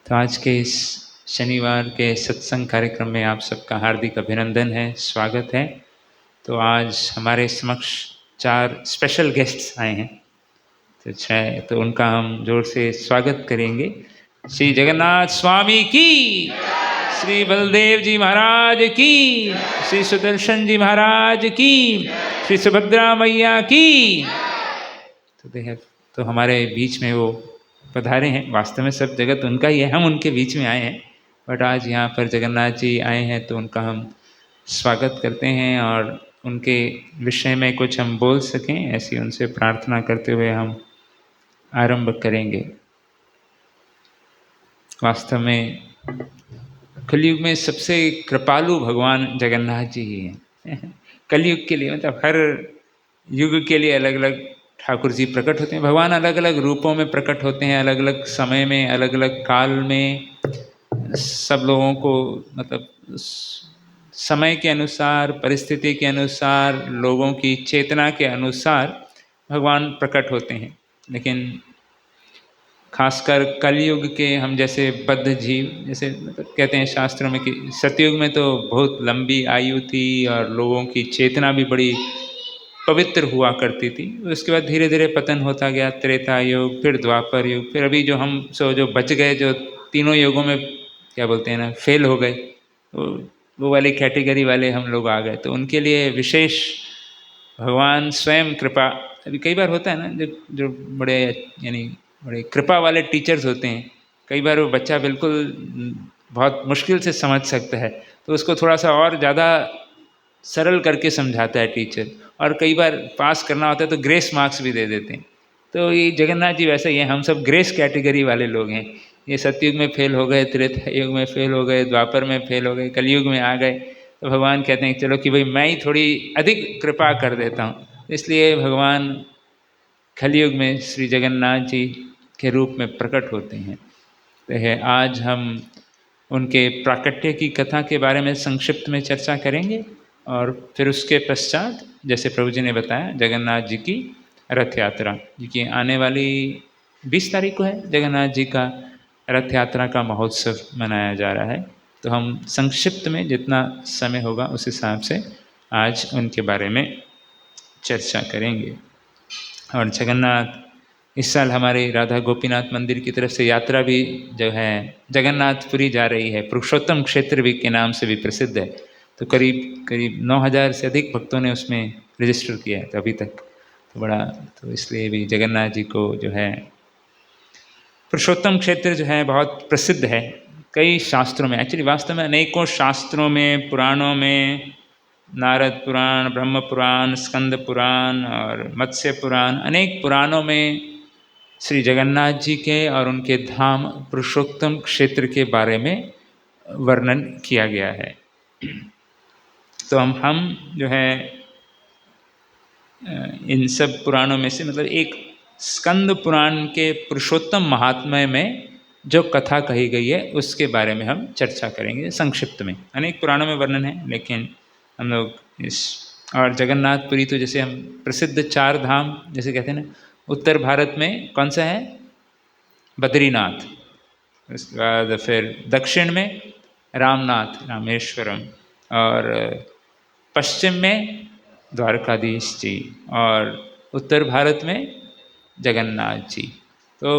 तो आज के इस शनिवार के सत्संग कार्यक्रम में आप सबका हार्दिक अभिनंदन है, स्वागत है। तो आज हमारे समक्ष 4 स्पेशल गेस्ट्स आए हैं, तो उनका हम जोर से स्वागत करेंगे। श्री जगन्नाथ स्वामी की, श्री बलदेव जी महाराज की, श्री सुदर्शन जी महाराज की, श्री सुभद्रा मैया की। तो हमारे बीच में वो पधारे हैं। वास्तव में सब जगत उनका ही है, हम उनके बीच में आए हैं, बट आज यहाँ पर जगन्नाथ जी आए हैं तो उनका हम स्वागत करते हैं और उनके विषय में कुछ हम बोल सकें, ऐसी उनसे प्रार्थना करते हुए हम आरंभ करेंगे। वास्तव में कलयुग में सबसे कृपालु भगवान जगन्नाथ जी ही हैं। कलयुग के लिए मतलब हर युग के लिए अलग अलग ठाकुर जी प्रकट होते हैं। भगवान अलग अलग रूपों में प्रकट होते हैं, अलग अलग समय में, अलग अलग काल में। सब लोगों को मतलब समय के अनुसार, परिस्थिति के अनुसार, लोगों की चेतना के अनुसार भगवान प्रकट होते हैं। लेकिन खासकर कलयुग के हम जैसे बद्ध जीव, जैसे मतलब कहते हैं शास्त्रों में कि सतयुग में तो बहुत लंबी आयु थी और लोगों की चेतना भी बड़ी पवित्र हुआ करती थी। उसके बाद धीरे धीरे पतन होता गया, त्रेता युग, फिर द्वापर युग, फिर अभी जो हम जो बच गए, जो तीनों युगों में क्या बोलते हैं ना, फेल हो गए, तो वो वाली कैटेगरी वाले हम लोग आ गए। तो उनके लिए विशेष भगवान स्वयं कृपा, अभी कई बार होता है ना, जो बड़े यानी बड़े कृपा वाले टीचर्स होते हैं, कई बार वो बच्चा बिल्कुल बहुत मुश्किल से समझ सकता है तो उसको थोड़ा सा और ज़्यादा सरल करके समझाता है टीचर, और कई बार पास करना होता है तो ग्रेस मार्क्स भी दे देते हैं। तो ये जगन्नाथ जी वैसा ही है, हम सब ग्रेस कैटेगरी वाले लोग हैं। ये सतयुग में फेल हो गए, त्रेता युग में फेल हो गए, द्वापर में फेल हो गए, कलयुग में आ गए, तो भगवान कहते हैं चलो कि भाई मैं ही थोड़ी अधिक कृपा कर देता हूँ। इसलिए भगवान कलयुग में श्री जगन्नाथ जी के रूप में प्रकट होते हैं। तो है आज हम उनके प्राकट्य की कथा के बारे में संक्षिप्त में चर्चा करेंगे, और फिर उसके पश्चात जैसे प्रभु जी ने बताया जगन्नाथ जी की रथ यात्रा, जी की आने वाली 20 तारीख को है जगन्नाथ जी का रथ यात्रा का महोत्सव मनाया जा रहा है। तो हम संक्षिप्त में जितना समय होगा उस हिसाब से आज उनके बारे में चर्चा करेंगे। और जगन्नाथ इस साल हमारे राधा गोपीनाथ मंदिर की तरफ से यात्रा भी जो है जगन्नाथपुरी जा रही है, पुरुषोत्तम क्षेत्र भी के नाम से भी प्रसिद्ध है। तो करीब 9,000 से अधिक भक्तों ने उसमें रजिस्टर किया है तो अभी तक, तो बड़ा, तो इसलिए भी जगन्नाथ जी को जो है पुरुषोत्तम क्षेत्र जो है बहुत प्रसिद्ध है कई शास्त्रों में। एक्चुअली वास्तव में अनेकों शास्त्रों में, पुराणों में, नारद पुराण, ब्रह्म पुराण, स्कंद पुराण और मत्स्य पुराण, अनेक पुराणों में श्री जगन्नाथ जी के और उनके धाम पुरुषोत्तम क्षेत्र के बारे में वर्णन किया गया है। तो हम जो है इन सब पुराणों में से मतलब एक स्कंद पुराण के पुरुषोत्तम महात्म्य में जो कथा कही गई है उसके बारे में हम चर्चा करेंगे संक्षिप्त में। अनेक पुराणों में वर्णन है, लेकिन हम लोग इस, और जगन्नाथपुरी तो जैसे हम प्रसिद्ध 4 धाम जैसे कहते हैं ना, उत्तर भारत में कौन सा है, बद्रीनाथ, उसके बाद फिर दक्षिण में रामनाथ, रामेश्वरम, और पश्चिम में द्वारकाधीश जी, और उत्तर भारत में जगन्नाथ जी। तो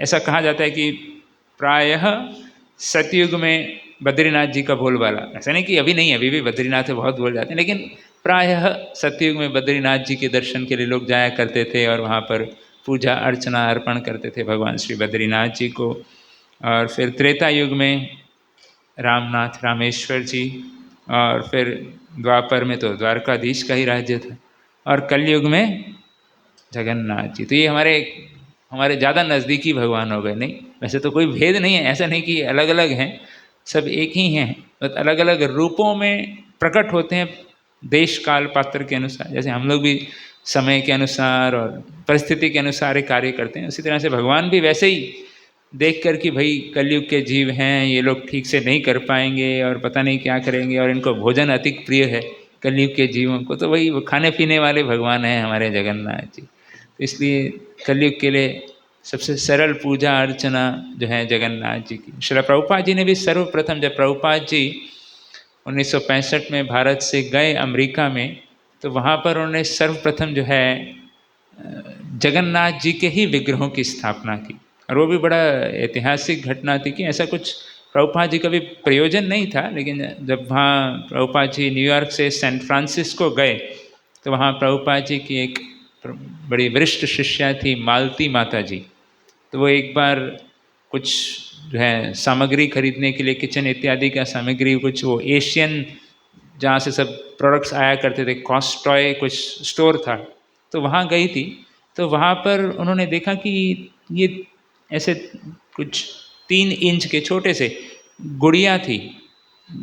ऐसा कहा जाता है कि प्रायः सतयुग में बद्रीनाथ जी का बोलबाला, ऐसा नहीं कि अभी नहीं है, अभी भी बद्रीनाथ में बहुत बोल जाते हैं, लेकिन प्रायः सतयुग में बद्रीनाथ जी के दर्शन के लिए लोग जाया करते थे और वहाँ पर पूजा अर्चना अर्पण करते थे भगवान श्री बद्रीनाथ जी को। और फिर त्रेता युग में रामनाथ, रामेश्वर जी, और फिर द्वापर में तो द्वारकाधीश का ही राज्य था, और कलयुग में जगन्नाथ जी। तो ये हमारे ज़्यादा नज़दीकी भगवान हो गए। नहीं, वैसे तो कोई भेद नहीं है, ऐसा नहीं कि अलग अलग हैं, सब एक ही हैं, बस अलग अलग रूपों में प्रकट होते हैं देश काल पात्र के अनुसार। जैसे हम लोग भी समय के अनुसार और परिस्थिति के अनुसार ही कार्य करते हैं, उसी तरह से भगवान भी वैसे ही देख कर कि भाई कलयुग के जीव हैं, ये लोग ठीक से नहीं कर पाएंगे और पता नहीं क्या करेंगे, और इनको भोजन अधिक प्रिय है कलयुग के जीवों को, तो वही खाने पीने वाले भगवान हैं हमारे जगन्नाथ जी। तो इसलिए कलयुग के लिए सबसे सरल पूजा अर्चना जो है जगन्नाथ जी की। श्रील प्रभुपाद जी ने भी सर्वप्रथम, जब प्रभुपाद जी 1965 में भारत से गए अमेरिका में, तो वहाँ पर उन्होंने सर्वप्रथम जो है जगन्नाथ जी के ही विग्रहों की स्थापना की। और वो भी बड़ा ऐतिहासिक घटना थी कि ऐसा कुछ प्रभुपाद जी का भी प्रयोजन नहीं था, लेकिन जब वहाँ प्रभुपाद जी न्यूयॉर्क से सैन फ्रांसिस्को गए, तो वहाँ प्रभुपाद जी की एक बड़ी वरिष्ठ शिष्या थी मालती माता जी। तो वो एक बार कुछ जो है सामग्री खरीदने के लिए, किचन इत्यादि का सामग्री, कुछ वो एशियन जहाँ से सब प्रोडक्ट्स आया करते थे, कॉस्टॉय कुछ स्टोर था, तो वहाँ गई थी। तो वहाँ पर उन्होंने देखा कि ये ऐसे कुछ 3 इंच के छोटे से गुड़िया थी,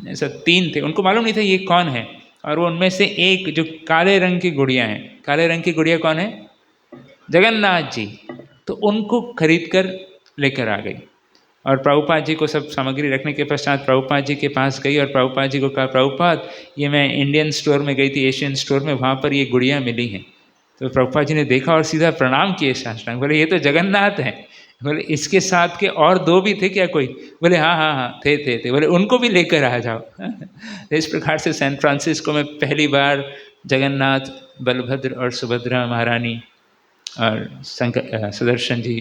ऐसा 3 थे, उनको मालूम नहीं था ये कौन है। और वो उनमें से एक जो काले रंग की गुड़िया है, काले रंग की गुड़िया कौन है? जगन्नाथ जी। तो उनको खरीद कर लेकर आ गई और प्रभुपाद जी को सब सामग्री रखने के पश्चात प्रभुपाद जी के पास गई और प्रभुपाद जी को कहा, प्रभुपाद ये मैं इंडियन स्टोर में गई थी, एशियन स्टोर में, वहाँ पर ये गुड़िया मिली हैं। तो प्रभुपाद जी ने देखा और सीधा प्रणाम किए साष्टांग। बोले ये तो जगन्नाथ हैं। बोले इसके साथ के और 2 भी थे क्या कोई? बोले हाँ हाँ हाँ थे। बोले उनको भी लेकर आ जाओ। इस प्रकार से सैन फ्रांसिस्को में पहली बार जगन्नाथ, बलभद्र और सुभद्रा महारानी और सुदर्शन जी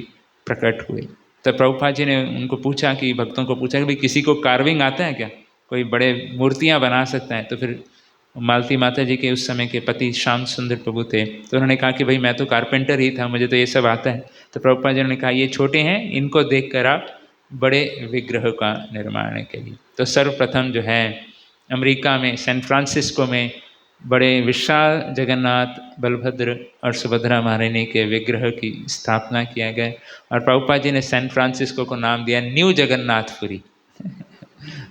प्रकट हुए। तो प्रभुपाद जी ने उनको पूछा कि भक्तों को पूछा कि भाई किसी को कार्विंग आता है क्या, कोई बड़े मूर्तियाँ बना सकता है? तो फिर मालती माता जी के उस समय के पति श्याम सुंदर प्रभु थे, तो उन्होंने कहा कि भाई मैं तो कारपेंटर ही था, मुझे तो ये सब आता है। तो प्रभुपाद जी ने कहा ये छोटे हैं, इनको देख कर आप बड़े विग्रह का निर्माण करिए। तो सर्वप्रथम जो है अमेरिका में सैन फ्रांसिस्को में बड़े विशाल जगन्नाथ, बलभद्र और सुभद्रा महारानी के विग्रह की स्थापना किया गया। और प्रभुपाद जी ने सैन फ्रांसिस्को को नाम दिया न्यू जगन्नाथपुरी।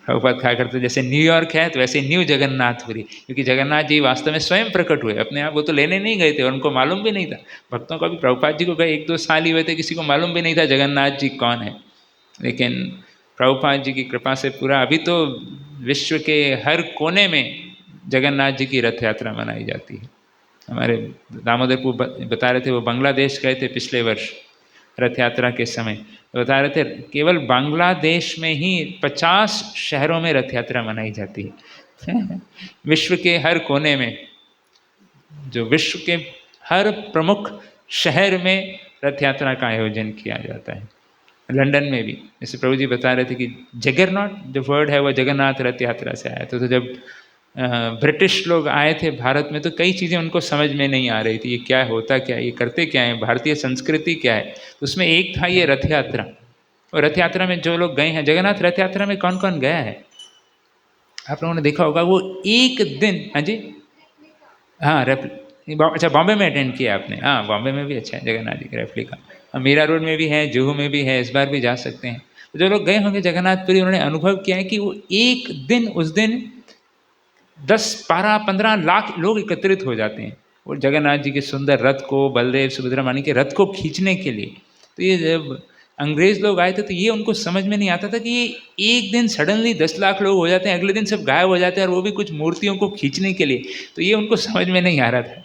प्रभुपाद कहा करते जैसे न्यूयॉर्क है तो वैसे न्यू जगन्नाथपुरी, क्योंकि जगन्नाथ जी वास्तव में स्वयं प्रकट हुए अपने आप, वो तो लेने नहीं गए थे, उनको मालूम भी नहीं था। भक्तों को भी प्रभुपाद जी को गए 1-2 साल ही हुए थे, किसी को मालूम भी नहीं था जगन्नाथ जी कौन है। लेकिन प्रभुपाद जी की कृपा से पूरा अभी तो विश्व के हर कोने में जगन्नाथ जी की रथ यात्रा मनाई जाती है। हमारे दामोदर बता रहे थे, वो बांग्लादेश गए थे पिछले वर्ष रथ यात्रा के समय, बता रहे थे केवल बांग्लादेश में ही 50 शहरों में रथ यात्रा मनाई जाती है। विश्व के हर कोने में, जो विश्व के हर प्रमुख शहर में रथ यात्रा का आयोजन किया जाता है। लंदन में भी, जैसे प्रभु जी बता रहे थे कि जगरनॉट जो वर्ड है वो जगन्नाथ रथ यात्रा से आया था। तो जब ब्रिटिश लोग आए थे भारत में तो कई चीज़ें उनको समझ में नहीं आ रही थी, ये क्या होता क्या है, ये करते क्या है, भारतीय संस्कृति क्या है। तो उसमें एक था ये रथ यात्रा। और रथ यात्रा में जो लोग गए हैं, जगन्नाथ रथ यात्रा में कौन कौन गया है आप लोगों ने देखा होगा, वो एक दिन, हाँ जी, हाँ अच्छा बॉम्बे में अटेंड किया आपने? हाँ बॉम्बे में भी अच्छा है जगन्नाथ जी का रेप्लिका, मीरा रोड में भी है, जुहू में भी है, इस बार भी जा सकते हैं। तो जो लोग गए होंगे जगन्नाथपुरी, उन्होंने अनुभव किया है कि वो एक दिन, उस दिन 10, 12, 15 लाख लोग एकत्रित हो जाते हैं और जगन्नाथ जी के सुंदर रथ को, बलदेव सुभद्रा मानी के रथ को खींचने के लिए। तो ये जब अंग्रेज लोग आए थे तो ये उनको समझ में नहीं आता था कि ये एक दिन सडनली 10 लाख लोग हो जाते हैं, अगले दिन सब गायब हो जाते हैं, और वो भी कुछ मूर्तियों को खींचने के लिए। तो ये उनको समझ में नहीं आ रहा था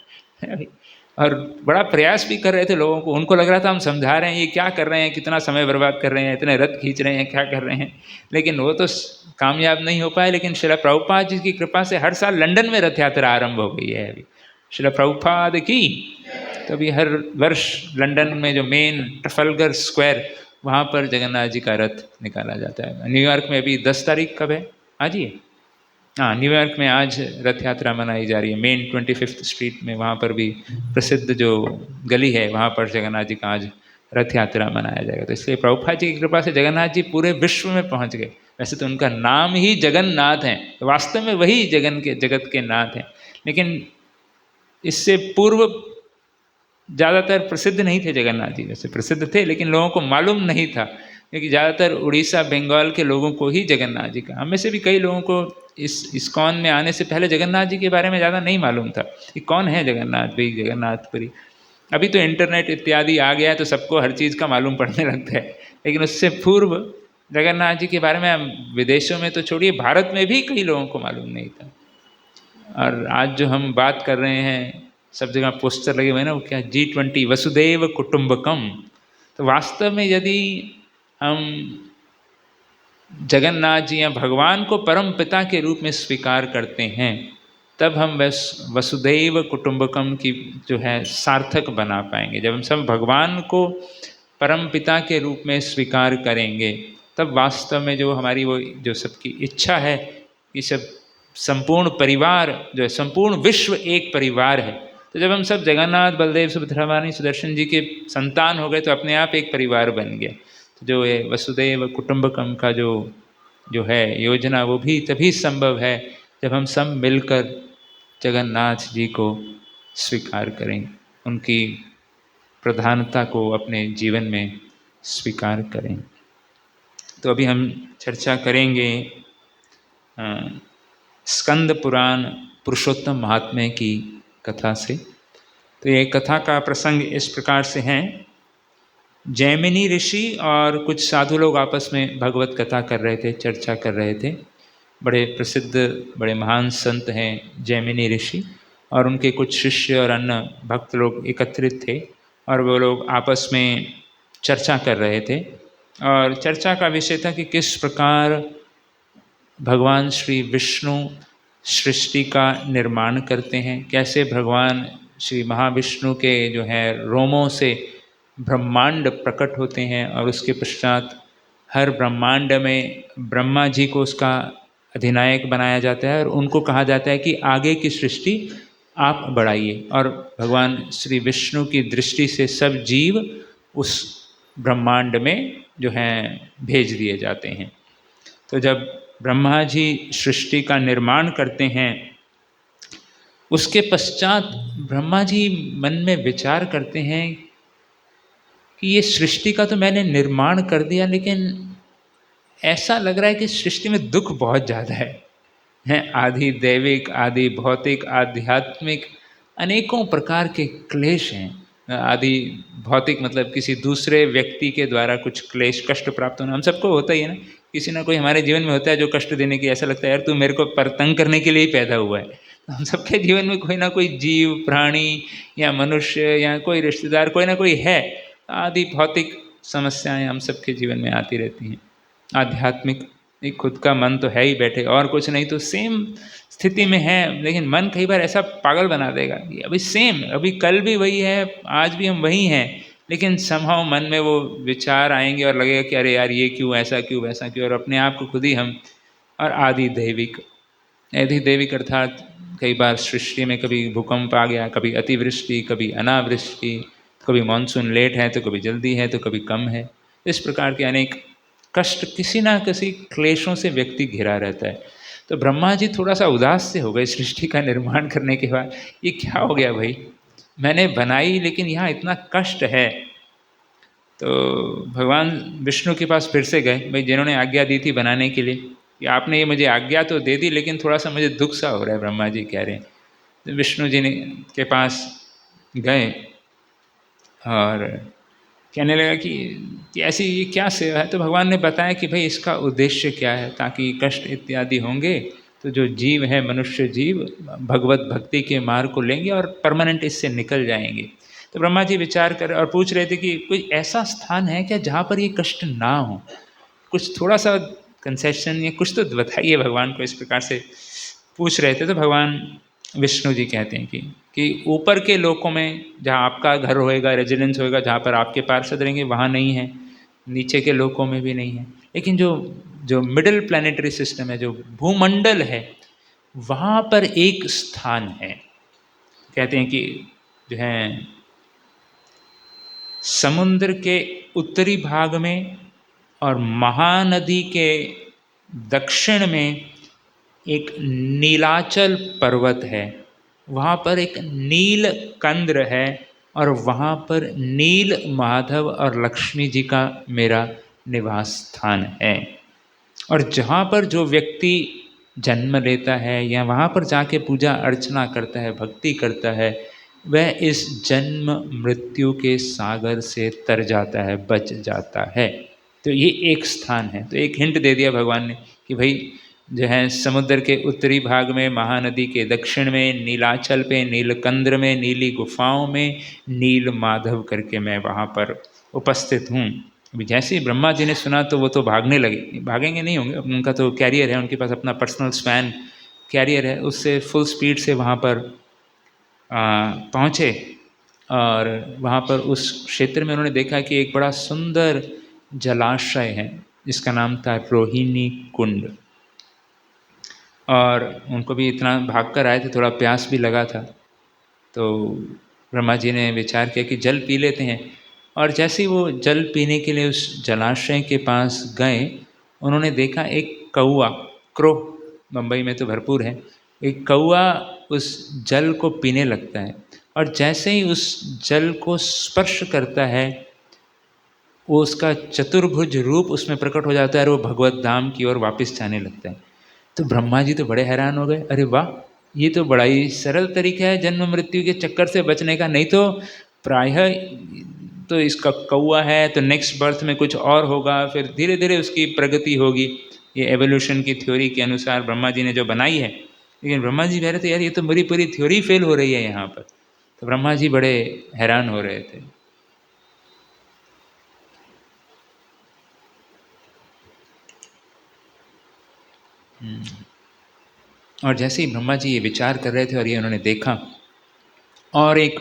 और बड़ा प्रयास भी कर रहे थे लोगों को, उनको लग रहा था हम समझा रहे हैं, ये क्या कर रहे हैं, कितना समय बर्बाद कर रहे हैं, इतने रथ खींच रहे हैं, क्या कर रहे हैं। लेकिन वो तो कामयाब नहीं हो पाए। लेकिन श्रील प्रभुपाद जी की कृपा से हर साल लंदन में रथ यात्रा आरंभ हो गई है अभी। श्रील प्रभुपाद की। तो अभी हर वर्ष लंदन में जो मेन ट्रफलगर स्क्वायर, वहाँ पर जगन्नाथ जी का रथ निकाला जाता है। न्यूयॉर्क में अभी 10 तारीख कब है? आज ही है। हाँ, न्यूयॉर्क में आज रथ यात्रा मनाई जा रही है, मेन 25th स्ट्रीट में, वहाँ पर भी प्रसिद्ध जो गली है वहाँ पर जगन्नाथ जी का आज रथ यात्रा मनाया जाएगा। तो इसलिए प्रभुपाद जी की कृपा से जगन्नाथ जी पूरे विश्व में पहुँच गए। वैसे तो उनका नाम ही जगन्नाथ है, वास्तव में वही जगत के नाथ हैं, लेकिन इससे पूर्व ज़्यादातर प्रसिद्ध नहीं थे जगन्नाथ जी। वैसे प्रसिद्ध थे लेकिन लोगों को मालूम नहीं था, क्योंकि ज़्यादातर उड़ीसा बंगाल के लोगों को ही जगन्नाथ जी का, हमें से भी कई लोगों को इस इस्कॉन में आने से पहले जगन्नाथ जी के बारे में ज़्यादा नहीं मालूम था कि कौन है जगन्नाथ भाई, जगन्नाथपुरी। अभी तो इंटरनेट इत्यादि आ गया है तो सबको हर चीज़ का मालूम पड़ने लगता है, लेकिन उससे पूर्व जगन्नाथ जी के बारे में विदेशों में तो छोड़िए, भारत में भी कई लोगों को मालूम नहीं था। और आज जो हम बात कर रहे हैं, सब जगह पोस्टर लगे हुए हैं ना, वो क्या G20 वसुदेव कुटुंबकम। तो वास्तव में यदि हम जगन्नाथ जी या भगवान को परम पिता के रूप में स्वीकार करते हैं, तब हम वसुदैव कुटुंबकम की जो है सार्थक बना पाएंगे। जब हम सब भगवान को परम पिता के रूप में स्वीकार करेंगे, तब वास्तव में जो हमारी वो जो सबकी इच्छा है, ये सब संपूर्ण परिवार जो है, संपूर्ण विश्व एक परिवार है। तो जब हम सब जगन्नाथ, बलदेव, सुभद्रा मानी, सुदर्शन जी के संतान हो गए, तो अपने आप एक परिवार बन गया। तो जो ये वसुदैव कुटुंबकम का जो है योजना, वो भी तभी संभव है जब हम सब मिलकर जगन्नाथ जी को स्वीकार करें, उनकी प्रधानता को अपने जीवन में स्वीकार करें। तो अभी हम चर्चा करेंगे स्कंद पुराण पुरुषोत्तम महात्म्य की कथा से। तो ये कथा का प्रसंग इस प्रकार से है। जैमिनी ऋषि और कुछ साधु लोग आपस में भगवत कथा कर रहे थे, चर्चा कर रहे थे। बड़े प्रसिद्ध, बड़े महान संत हैं जैमिनी ऋषि, और उनके कुछ शिष्य और अन्य भक्त लोग एकत्रित थे, और वो लोग आपस में चर्चा कर रहे थे। और चर्चा का विषय था कि किस प्रकार भगवान श्री विष्णु सृष्टि का निर्माण करते हैं, कैसे भगवान श्री महाविष्णु के जो है रोमों से ब्रह्मांड प्रकट होते हैं, और उसके पश्चात हर ब्रह्मांड में ब्रह्मा जी को उसका अधिनायक बनाया जाता है, और उनको कहा जाता है कि आगे की सृष्टि आप बढ़ाइए। और भगवान श्री विष्णु की दृष्टि से सब जीव उस ब्रह्मांड में जो हैं भेज दिए जाते हैं। तो जब ब्रह्मा जी सृष्टि का निर्माण करते हैं, उसके पश्चात ब्रह्मा जी मन में विचार करते हैं कि ये सृष्टि का तो मैंने निर्माण कर दिया, लेकिन ऐसा लग रहा है कि सृष्टि में दुख बहुत ज़्यादा है। आदि दैविक, आदि भौतिक, आध्यात्मिक अनेकों प्रकार के क्लेश हैं। आदि भौतिक मतलब किसी दूसरे व्यक्ति के द्वारा कुछ क्लेश, कष्ट प्राप्त होना हम सबको होता ही है ना। किसी ना कोई हमारे जीवन में होता है जो कष्ट देने की, ऐसा लगता है यार तू मेरे को परतंग करने के लिए ही पैदा हुआ है। तो हम सबके जीवन में कोई ना कोई जीव, प्राणी या मनुष्य या कोई रिश्तेदार, कोई ना कोई है। आदि भौतिक समस्याएं हम सबके जीवन में आती रहती हैं। आध्यात्मिक, एक खुद का मन तो है ही बैठे, और कुछ नहीं तो सेम स्थिति में है, लेकिन मन कई बार ऐसा पागल बना देगा कि अभी सेम, अभी कल भी वही है, आज भी हम वही हैं, लेकिन समहाउ मन में वो विचार आएंगे और लगेगा कि अरे यार ये क्यों, ऐसा क्यों, वैसा क्यों, और अपने आप को खुद ही हम। और आदि दैविक अर्थात कई बार सृष्टि में कभी भूकंप आ गया, कभी अतिवृष्टि, कभी अनावृष्टि, कभी मानसून लेट है तो कभी जल्दी है तो कभी कम है। इस प्रकार के अनेक कष्ट, किसी ना किसी क्लेशों से व्यक्ति घिरा रहता है। तो ब्रह्मा जी थोड़ा सा उदास से हो गए सृष्टि का निर्माण करने के बाद। ये क्या हो गया भाई, मैंने बनाई लेकिन यहाँ इतना कष्ट है। तो भगवान विष्णु के पास फिर से गए, भाई जिन्होंने आज्ञा दी थी बनाने के लिए, कि आपने ये मुझे आज्ञा तो दे दी, लेकिन थोड़ा सा मुझे दुख सा हो रहा है, ब्रह्मा जी कह रहे हैं। तो विष्णु जी ने के पास गए और कहने लगा कि ऐसी ये क्या सेवा है। तो भगवान ने बताया कि भाई इसका उद्देश्य क्या है, ताकि कष्ट इत्यादि होंगे तो जो जीव है, मनुष्य जीव, भगवत भक्ति के मार्ग को लेंगे और परमानेंट इससे निकल जाएंगे। तो ब्रह्मा जी विचार कर और पूछ रहे थे कि कोई ऐसा स्थान है क्या जहाँ पर ये कष्ट ना हो, कुछ थोड़ा सा कंसेशन या कुछ तो बताइए भगवान को। इस प्रकार से पूछ रहे थे। तो भगवान विष्णु जी कहते हैं कि ऊपर के लोकों में जहाँ आपका घर होएगा, रेजिडेंस होएगा, जहाँ पर आपके पार्षद रहेंगे, वहाँ नहीं है, नीचे के लोकों में भी नहीं है, लेकिन जो मिडिल प्लानिटरी सिस्टम है, जो भूमंडल है, वहाँ पर एक स्थान है। कहते हैं कि जो है समुद्र के उत्तरी भाग में और महानदी के दक्षिण में एक नीलाचल पर्वत है, वहाँ पर एक नील कंद्र है, और वहाँ पर नील माधव और लक्ष्मी जी का मेरा निवास स्थान है। और जहाँ पर जो व्यक्ति जन्म लेता है या वहाँ पर जाके पूजा अर्चना करता है, भक्ति करता है, वह इस जन्म मृत्यु के सागर से तर जाता है, बच जाता है। तो ये एक स्थान है। तो एक हिंट दे दिया भगवान ने कि भाई जो है समुद्र के उत्तरी भाग में, महानदी के दक्षिण में, नीलाचल पे, नीलकंद्र में, नीली गुफाओं में नील माधव करके मैं वहाँ पर उपस्थित हूँ। अभी जैसे ही ब्रह्मा जी ने सुना तो वो तो भागने लगे, भागेंगे नहीं होंगे, उनका तो कैरियर है, उनके पास अपना पर्सनल स्पैन कैरियर है, उससे फुल स्पीड से वहाँ पर पहुँचे। और वहाँ पर उस क्षेत्र में उन्होंने देखा कि एक बड़ा सुंदर जलाशय है जिसका नाम था रोहिणी कुंड। और उनको भी इतना भाग कर आए थे, थोड़ा प्यास भी लगा था, तो ब्रह्मा जी ने विचार किया कि जल पी लेते हैं। और जैसे ही वो जल पीने के लिए उस जलाशय के पास गए, उन्होंने देखा एक कौआ, क्रो मुंबई में तो भरपूर है, एक कौआ उस जल को पीने लगता है। और जैसे ही उस जल को स्पर्श करता है, वो उसका चतुर्भुज रूप उसमें प्रकट हो जाता है और वो भगवत धाम की ओर वापस जाने लगता है। तो ब्रह्मा जी तो बड़े हैरान हो गए, अरे वाह, ये तो बड़ा ही सरल तरीका है जन्म मृत्यु के चक्कर से बचने का। नहीं तो प्रायः तो इसका कौआ है तो नेक्स्ट बर्थ में कुछ और होगा, फिर धीरे धीरे उसकी प्रगति होगी, ये एवोल्यूशन की थ्योरी के अनुसार ब्रह्मा जी ने जो बनाई है। लेकिन ब्रह्मा जी कह रहे थे यार ये तो मेरी पूरी थ्योरी फेल हो रही है यहाँ पर। तो ब्रह्मा जी बड़े हैरान हो रहे थे। और जैसे ही ब्रह्मा जी ये विचार कर रहे थे और ये उन्होंने देखा, और एक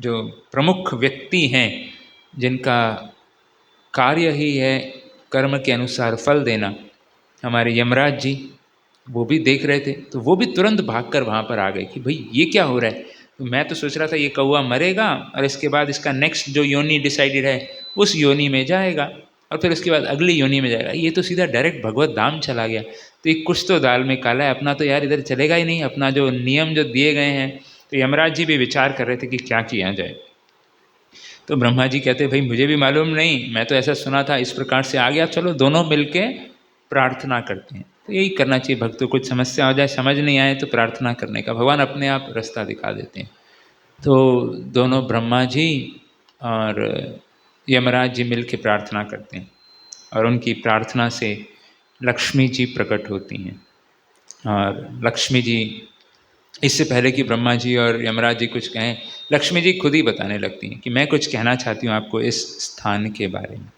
जो प्रमुख व्यक्ति हैं जिनका कार्य ही है कर्म के अनुसार फल देना, हमारे यमराज जी, वो भी देख रहे थे। तो वो भी तुरंत भागकर वहाँ पर आ गए कि भाई ये क्या हो रहा है। तो मैं तो सोच रहा था ये कौआ मरेगा और इसके बाद इसका नेक्स्ट जो योनि डिसाइडेड है उस योनि में जाएगा, और फिर उसके बाद अगली योनि में जाएगा, ये तो सीधा डायरेक्ट भगवत धाम चला गया। तो ये कुछ तो दाल में काला है, अपना तो यार इधर चलेगा ही नहीं, अपना जो नियम जो दिए गए हैं। तो यमराज जी भी विचार कर रहे थे कि क्या किया जाए। तो ब्रह्मा जी कहते भाई मुझे भी मालूम नहीं, मैं तो ऐसा सुना था, इस प्रकार से आ गया, चलो दोनों मिलके प्रार्थना करते हैं। तो यही करना चाहिए भक्तों, कुछ समस्या हो जाए, समझ नहीं आए तो प्रार्थना करने का, भगवान अपने आप रास्ता दिखा देते हैं। तो दोनों ब्रह्मा जी और यमराज जी मिल के प्रार्थना करते हैं, और उनकी प्रार्थना से लक्ष्मी जी प्रकट होती हैं। और लक्ष्मी जी, इससे पहले कि ब्रह्मा जी और यमराज जी कुछ कहें, लक्ष्मी जी खुद ही बताने लगती हैं कि मैं कुछ कहना चाहती हूँ आपको इस स्थान के बारे में।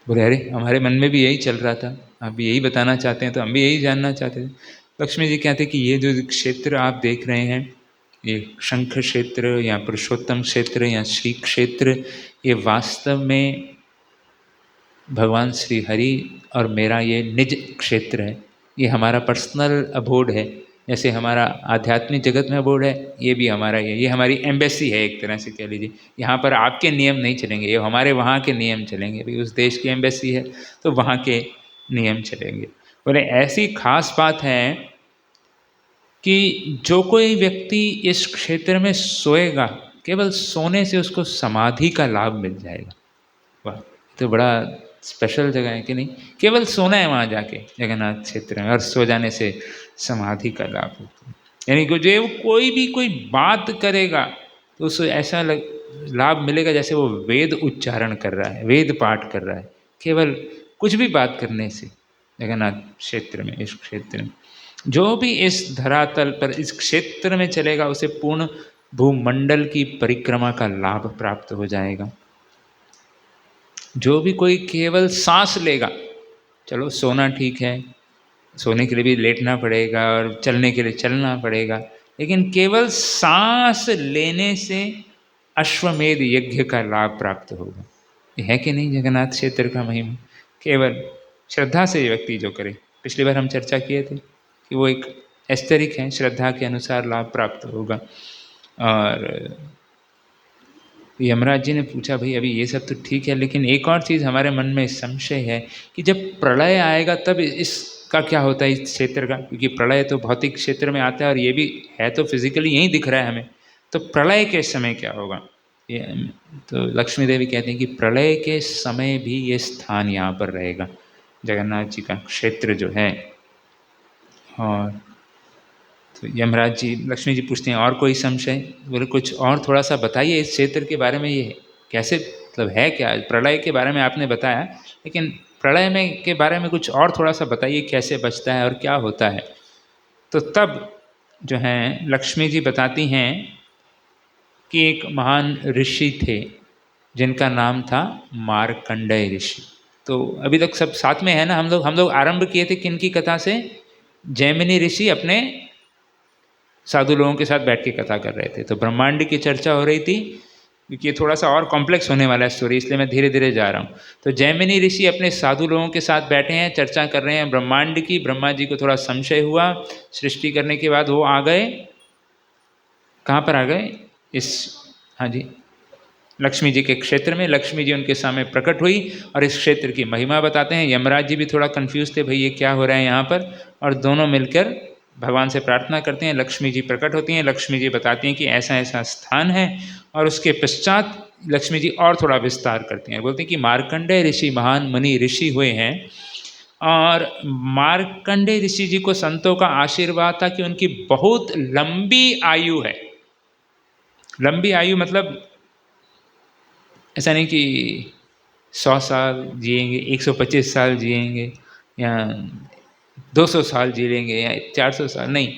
बोले अरे हमारे मन में भी यही चल रहा था, आप भी यही बताना चाहते हैं तो हम भी यही जानना चाहते थे। लक्ष्मी जी कहते हैं कि ये जो क्षेत्र आप देख रहे हैं, ये शंख क्षेत्र या पुरुषोत्तम क्षेत्र या श्री क्षेत्र, ये वास्तव में भगवान श्री हरि और मेरा ये निज क्षेत्र है। ये हमारा पर्सनल अबोर्ड है। जैसे हमारा आध्यात्मिक जगत में अबोर्ड है, ये भी हमारा ही है, ये हमारी एम्बेसी है एक तरह से कह लीजिए। यहाँ पर आपके नियम नहीं चलेंगे, ये हमारे वहाँ के नियम चलेंगे। भाई उस देश की एम्बेसी है तो वहाँ के नियम चलेंगे। बोले ऐसी खास बात है कि जो कोई व्यक्ति इस क्षेत्र में सोएगा, केवल सोने से उसको समाधि का लाभ मिल जाएगा। वाह, तो बड़ा स्पेशल जगह है कि नहीं। केवल सोना है वहाँ जाके जगन्नाथ क्षेत्र में, और सो जाने से समाधि का लाभ होता है। यानी कि जो कोई भी कोई बात करेगा तो उसे ऐसा लाभ मिलेगा जैसे वो वेद उच्चारण कर रहा है, वेद पाठ कर रहा है, केवल कुछ भी बात करने से। जगन्नाथ क्षेत्र में, इस क्षेत्र में जो भी इस धरातल पर इस क्षेत्र में चलेगा उसे पूर्ण भूमंडल की परिक्रमा का लाभ प्राप्त हो जाएगा। जो भी कोई केवल सांस लेगा, चलो सोना ठीक है, सोने के लिए भी लेटना पड़ेगा और चलने के लिए चलना पड़ेगा, लेकिन केवल सांस लेने से अश्वमेध यज्ञ का लाभ प्राप्त होगा। ये है कि नहीं जगन्नाथ क्षेत्र का महिमा। केवल श्रद्धा से व्यक्ति जो करे, पिछली बार हम चर्चा किए थे कि वो एक ऐस्तरिक है, श्रद्धा के अनुसार लाभ प्राप्त होगा। और यमराज जी ने पूछा भाई अभी ये सब तो ठीक है, लेकिन एक और चीज़ हमारे मन में संशय है कि जब प्रलय आएगा तब इसका क्या होता है इस क्षेत्र का, क्योंकि प्रलय तो भौतिक क्षेत्र में आता है और ये भी है तो फिजिकली यहीं दिख रहा है हमें। तो प्रलय के समय क्या होगा ये, तो लक्ष्मी देवी कहती हैं कि प्रलय के समय भी ये स्थान यहाँ पर रहेगा, जगन्नाथ जी का क्षेत्र जो है। और तो यमराज जी, लक्ष्मी जी पूछते हैं और कोई संशय। बोले कुछ और थोड़ा सा बताइए इस क्षेत्र के बारे में, ये कैसे, मतलब है क्या। प्रलय के बारे में आपने बताया, लेकिन प्रलय में के बारे में कुछ और थोड़ा सा बताइए, कैसे बचता है और क्या होता है। तो तब जो हैं लक्ष्मी जी बताती हैं कि एक महान ऋषि थे जिनका नाम था मार्कंडेय ऋषि। तो अभी तक सब साथ में है ना, हम लोग आरंभ किए थे किनकी कथा से? जैमिनी ऋषि अपने साधु लोगों के साथ बैठ के कथा कर रहे थे। तो ब्रह्मांड की चर्चा हो रही थी, क्योंकि ये थोड़ा सा और कॉम्प्लेक्स होने वाला है स्टोरी, इसलिए मैं धीरे धीरे जा रहा हूँ। तो जैमिनी ऋषि अपने साधु लोगों के साथ बैठे हैं, चर्चा कर रहे हैं ब्रह्मांड की। ब्रह्मा जी को थोड़ा संशय हुआ, सृष्टि करने के बाद वो आ गए, कहाँ पर आ गए? इस, हाँ जी, लक्ष्मी जी के क्षेत्र में। लक्ष्मी जी उनके सामने प्रकट हुई और इस क्षेत्र की महिमा बताते हैं। यमराज जी भी थोड़ा कंफ्यूज थे, भाई ये क्या हो रहा है यहाँ पर, और दोनों मिलकर भगवान से प्रार्थना करते हैं। लक्ष्मी जी प्रकट होती हैं, लक्ष्मी जी बताती हैं कि ऐसा ऐसा स्थान है, और उसके पश्चात लक्ष्मी जी और थोड़ा विस्तार करती हैं, बोलते हैं कि मार्कंडेय ऋषि महान मुनि ऋषि हुए हैं, और मार्कंडेय ऋषि जी को संतों का आशीर्वाद था कि उनकी बहुत लंबी आयु है। लंबी आयु मतलब ऐसा नहीं कि 100 साल जिएंगे, 125 साल जिएंगे, या 200 साल जी लेंगे, या 400 साल, नहीं।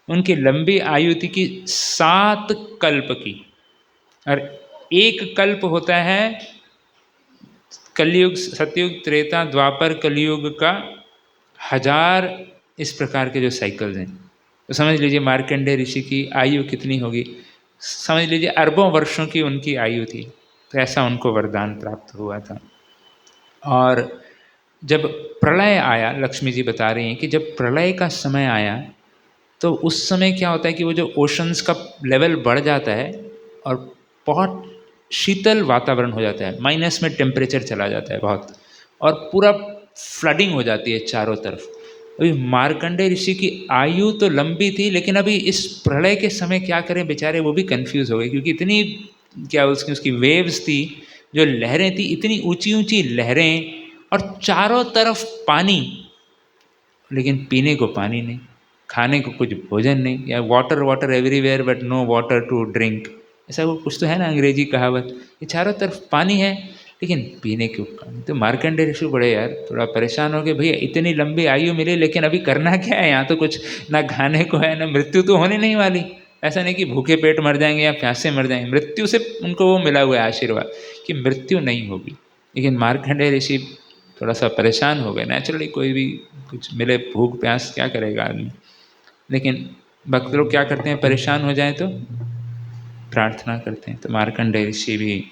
उनकी लंबी आयु थी कि 7 कल्प की। और एक कल्प होता है कलयुग, सतयुग, त्रेता, द्वापर, कलयुग का 1000, इस प्रकार के जो साइकिल्स हैं। तो समझ लीजिए मार्कंडेय ऋषि की आयु कितनी होगी, समझ लीजिए अरबों वर्षों की उनकी आयु थी। तो ऐसा उनको वरदान प्राप्त हुआ था। और जब प्रलय आया, लक्ष्मी जी बता रही हैं कि जब प्रलय का समय आया, तो उस समय क्या होता है कि वो जो ओशंस का लेवल बढ़ जाता है और बहुत शीतल वातावरण हो जाता है, माइनस में टेम्परेचर चला जाता है बहुत, और पूरा फ्लडिंग हो जाती है चारों तरफ। अभी मार्कंडेय ऋषि की आयु तो लंबी थी, लेकिन अभी इस प्रलय के समय क्या करें बेचारे, वो भी कंफ्यूज हो गए, क्योंकि इतनी क्या उसकी वेव्स थी, जो लहरें थी, इतनी ऊंची ऊंची लहरें, और चारों तरफ पानी, लेकिन पीने को पानी नहीं, खाने को कुछ भोजन नहीं, या water water everywhere but no water to drink, ऐसा वो कुछ तो है ना अंग्रेजी कहावत। ये चारों तरफ पानी है, लेकिन पीने को पानी। तो मार्कंडेय ऋषि बड़े यार थोड़ा परेशान हो गए, भैया इतनी लंबी आयु मिली, लेकिन अभी करना क्या है, यहाँ तो कुछ ना खाने को है, ना मृत्यु तो होने नहीं वाली। ऐसा नहीं कि भूखे पेट मर जाएंगे या प्यासे मर जाएंगे, मृत्यु से उनको वो मिला हुआ है आशीर्वाद कि मृत्यु नहीं होगी। लेकिन मार्कंडेय ऋषि थोड़ा सा परेशान हो गए। नेचुरली कोई भी कुछ मिले, भूख प्यास क्या करेगा आदमी। लेकिन भक्त लोग क्या करते हैं, परेशान हो जाए तो प्रार्थना करते हैं। तो मार्कंडेय ऋषि भी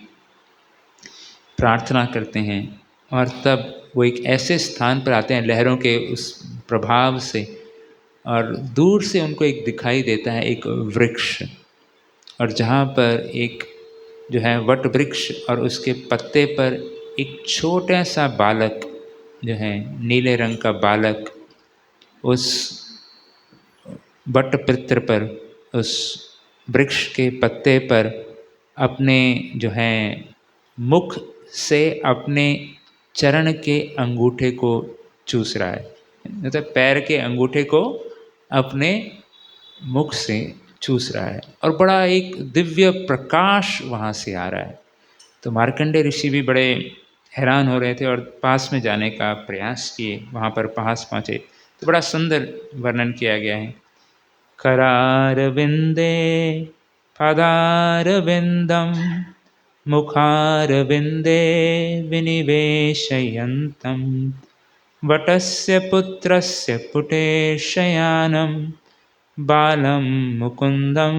प्रार्थना करते हैं, और तब वो एक ऐसे स्थान पर आते हैं लहरों के उस प्रभाव से, और दूर से उनको एक दिखाई देता है एक वृक्ष, और जहाँ पर एक जो है वट वृक्ष, और उसके पत्ते पर एक छोटा सा बालक जो है, नीले रंग का बालक, उस वट पत्र पर, उस वृक्ष के पत्ते पर अपने जो है मुख से अपने चरण के अंगूठे को चूस रहा है, मतलब पैर के अंगूठे को अपने मुख से चूस रहा है, और बड़ा एक दिव्य प्रकाश वहाँ से आ रहा है। तो मार्कंडेय ऋषि भी बड़े हैरान हो रहे थे, और पास में जाने का प्रयास किए, वहाँ पर पास पहुँचे। तो बड़ा सुंदर वर्णन किया गया है। करारविंदे पदारविंदम मुखारविंदे विनिवेशयन्तं वटस्य पुत्रस्य पुटे शयानं बालं मुकुंदम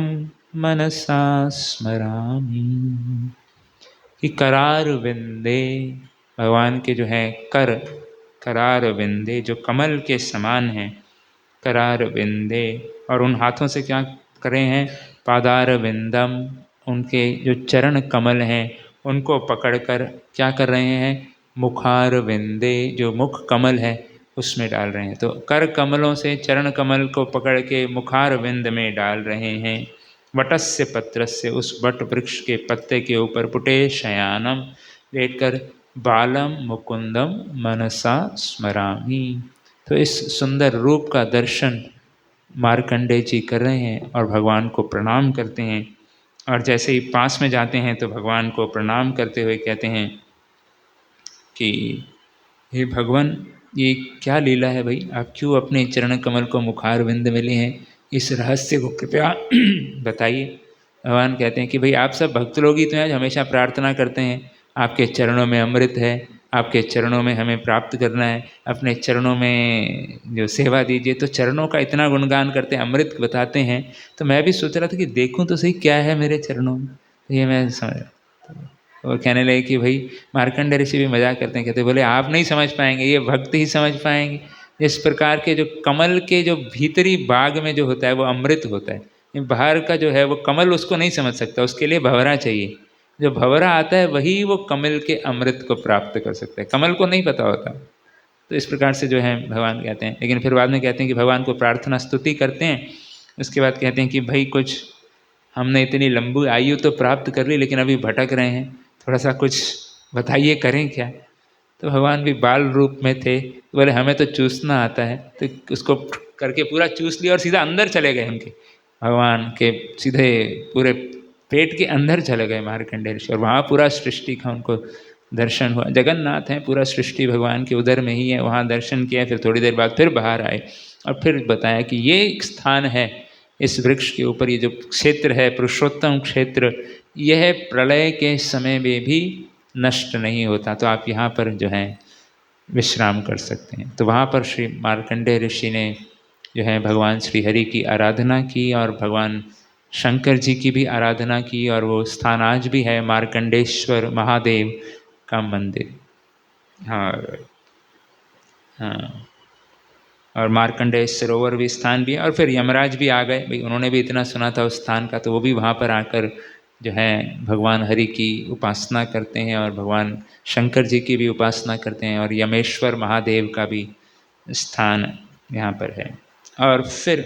मनसा स्मरामि। कि करार विंदे, भगवान के जो है कर, करार विंदे जो कमल के समान हैं, करार विंदे, और उन हाथों से क्या करे हैं, पादार विंदम, उनके जो चरण कमल हैं उनको पकड़कर क्या कर रहे हैं, मुखार विंदे, जो मुख कमल है उसमें डाल रहे हैं। तो कर कमलों से चरण कमल को पकड़ के मुखार विंद में डाल रहे हैं। वटस्य पत्रस्य, उस वट वृक्ष के पत्ते के ऊपर पुटे शयानम, लेटकर बालम मुकुंदम मनसा स्मरामि। तो इस सुंदर रूप का दर्शन मार्कंडेय जी कर रहे हैं और भगवान को प्रणाम करते हैं। और जैसे ही पास में जाते हैं तो भगवान को प्रणाम करते हुए कहते हैं कि हे भगवान, ये क्या लीला है भाई, आप क्यों अपने चरण कमल को मुखार विंद में लिए हैं, इस रहस्य को कृपया बताइए। भगवान कहते हैं कि भाई आप सब भक्त लोग ही तो हैं जो हमेशा प्रार्थना करते हैं, आपके चरणों में अमृत है, आपके चरणों में हमें प्राप्त करना है, अपने चरणों में जो सेवा दीजिए। तो चरणों का इतना गुणगान करते हैं, अमृत बताते हैं। तो मैं भी सोच रहा था कि देखूं तो सही क्या है मेरे चरणों में, तो ये मैं समझ। और कहने लगे कि भाई मार्कंडे ऋषि भी मजाक करते हैं, कहते बोले आप नहीं समझ पाएंगे, ये भक्त ही समझ पाएंगे। इस प्रकार के जो कमल के जो भीतरी बाग में जो होता है वो अमृत होता है, बाहर का जो है वो कमल उसको नहीं समझ सकता, उसके लिए भंवरा चाहिए। जो भंवरा आता है वही वो कमल के अमृत को प्राप्त कर सकता है, कमल को नहीं पता होता। तो इस प्रकार से जो है भगवान कहते हैं, लेकिन फिर बाद में कहते हैं कि भगवान को प्रार्थना स्तुति करते हैं। उसके बाद कहते हैं कि भाई कुछ हमने इतनी लंबी आयु तो प्राप्त कर ली, लेकिन अभी भटक रहे हैं, थोड़ा सा कुछ बताइए करें क्या। तो भगवान भी बाल रूप में थे, तो बोले हमें तो चूसना आता है। तो उसको करके पूरा चूस लिया और सीधा अंदर चले गए उनके, भगवान के सीधे पूरे पेट के अंदर चले गए मार्कंडेय ऋषि। और वहाँ पूरा सृष्टि का उनको दर्शन हुआ। जगन्नाथ हैं, पूरा सृष्टि भगवान के उदर में ही है, वहाँ दर्शन किया। फिर थोड़ी देर बाद फिर बाहर आए और फिर बताया कि ये एक स्थान है इस वृक्ष के ऊपर, ये जो क्षेत्र है पुरुषोत्तम क्षेत्र, यह प्रलय के समय में भी नष्ट नहीं होता, तो आप यहाँ पर जो है विश्राम कर सकते हैं। तो वहाँ पर श्री मार्कंडेय ऋषि ने जो है भगवान श्री हरि की आराधना की और भगवान शंकर जी की भी आराधना की। और वो स्थान आज भी है, मार्कंडेश्वर महादेव का मंदिर। हाँ हाँ, और मार्कंडेय सरोवर भी स्थान भी है। और फिर यमराज भी आ गए, भाई उन्होंने भी इतना सुना था उस स्थान का, तो वो भी वहाँ पर आकर जो है भगवान हरि की उपासना करते हैं और भगवान शंकर जी की भी उपासना करते हैं। और यमेश्वर महादेव का भी स्थान यहाँ पर है। और फिर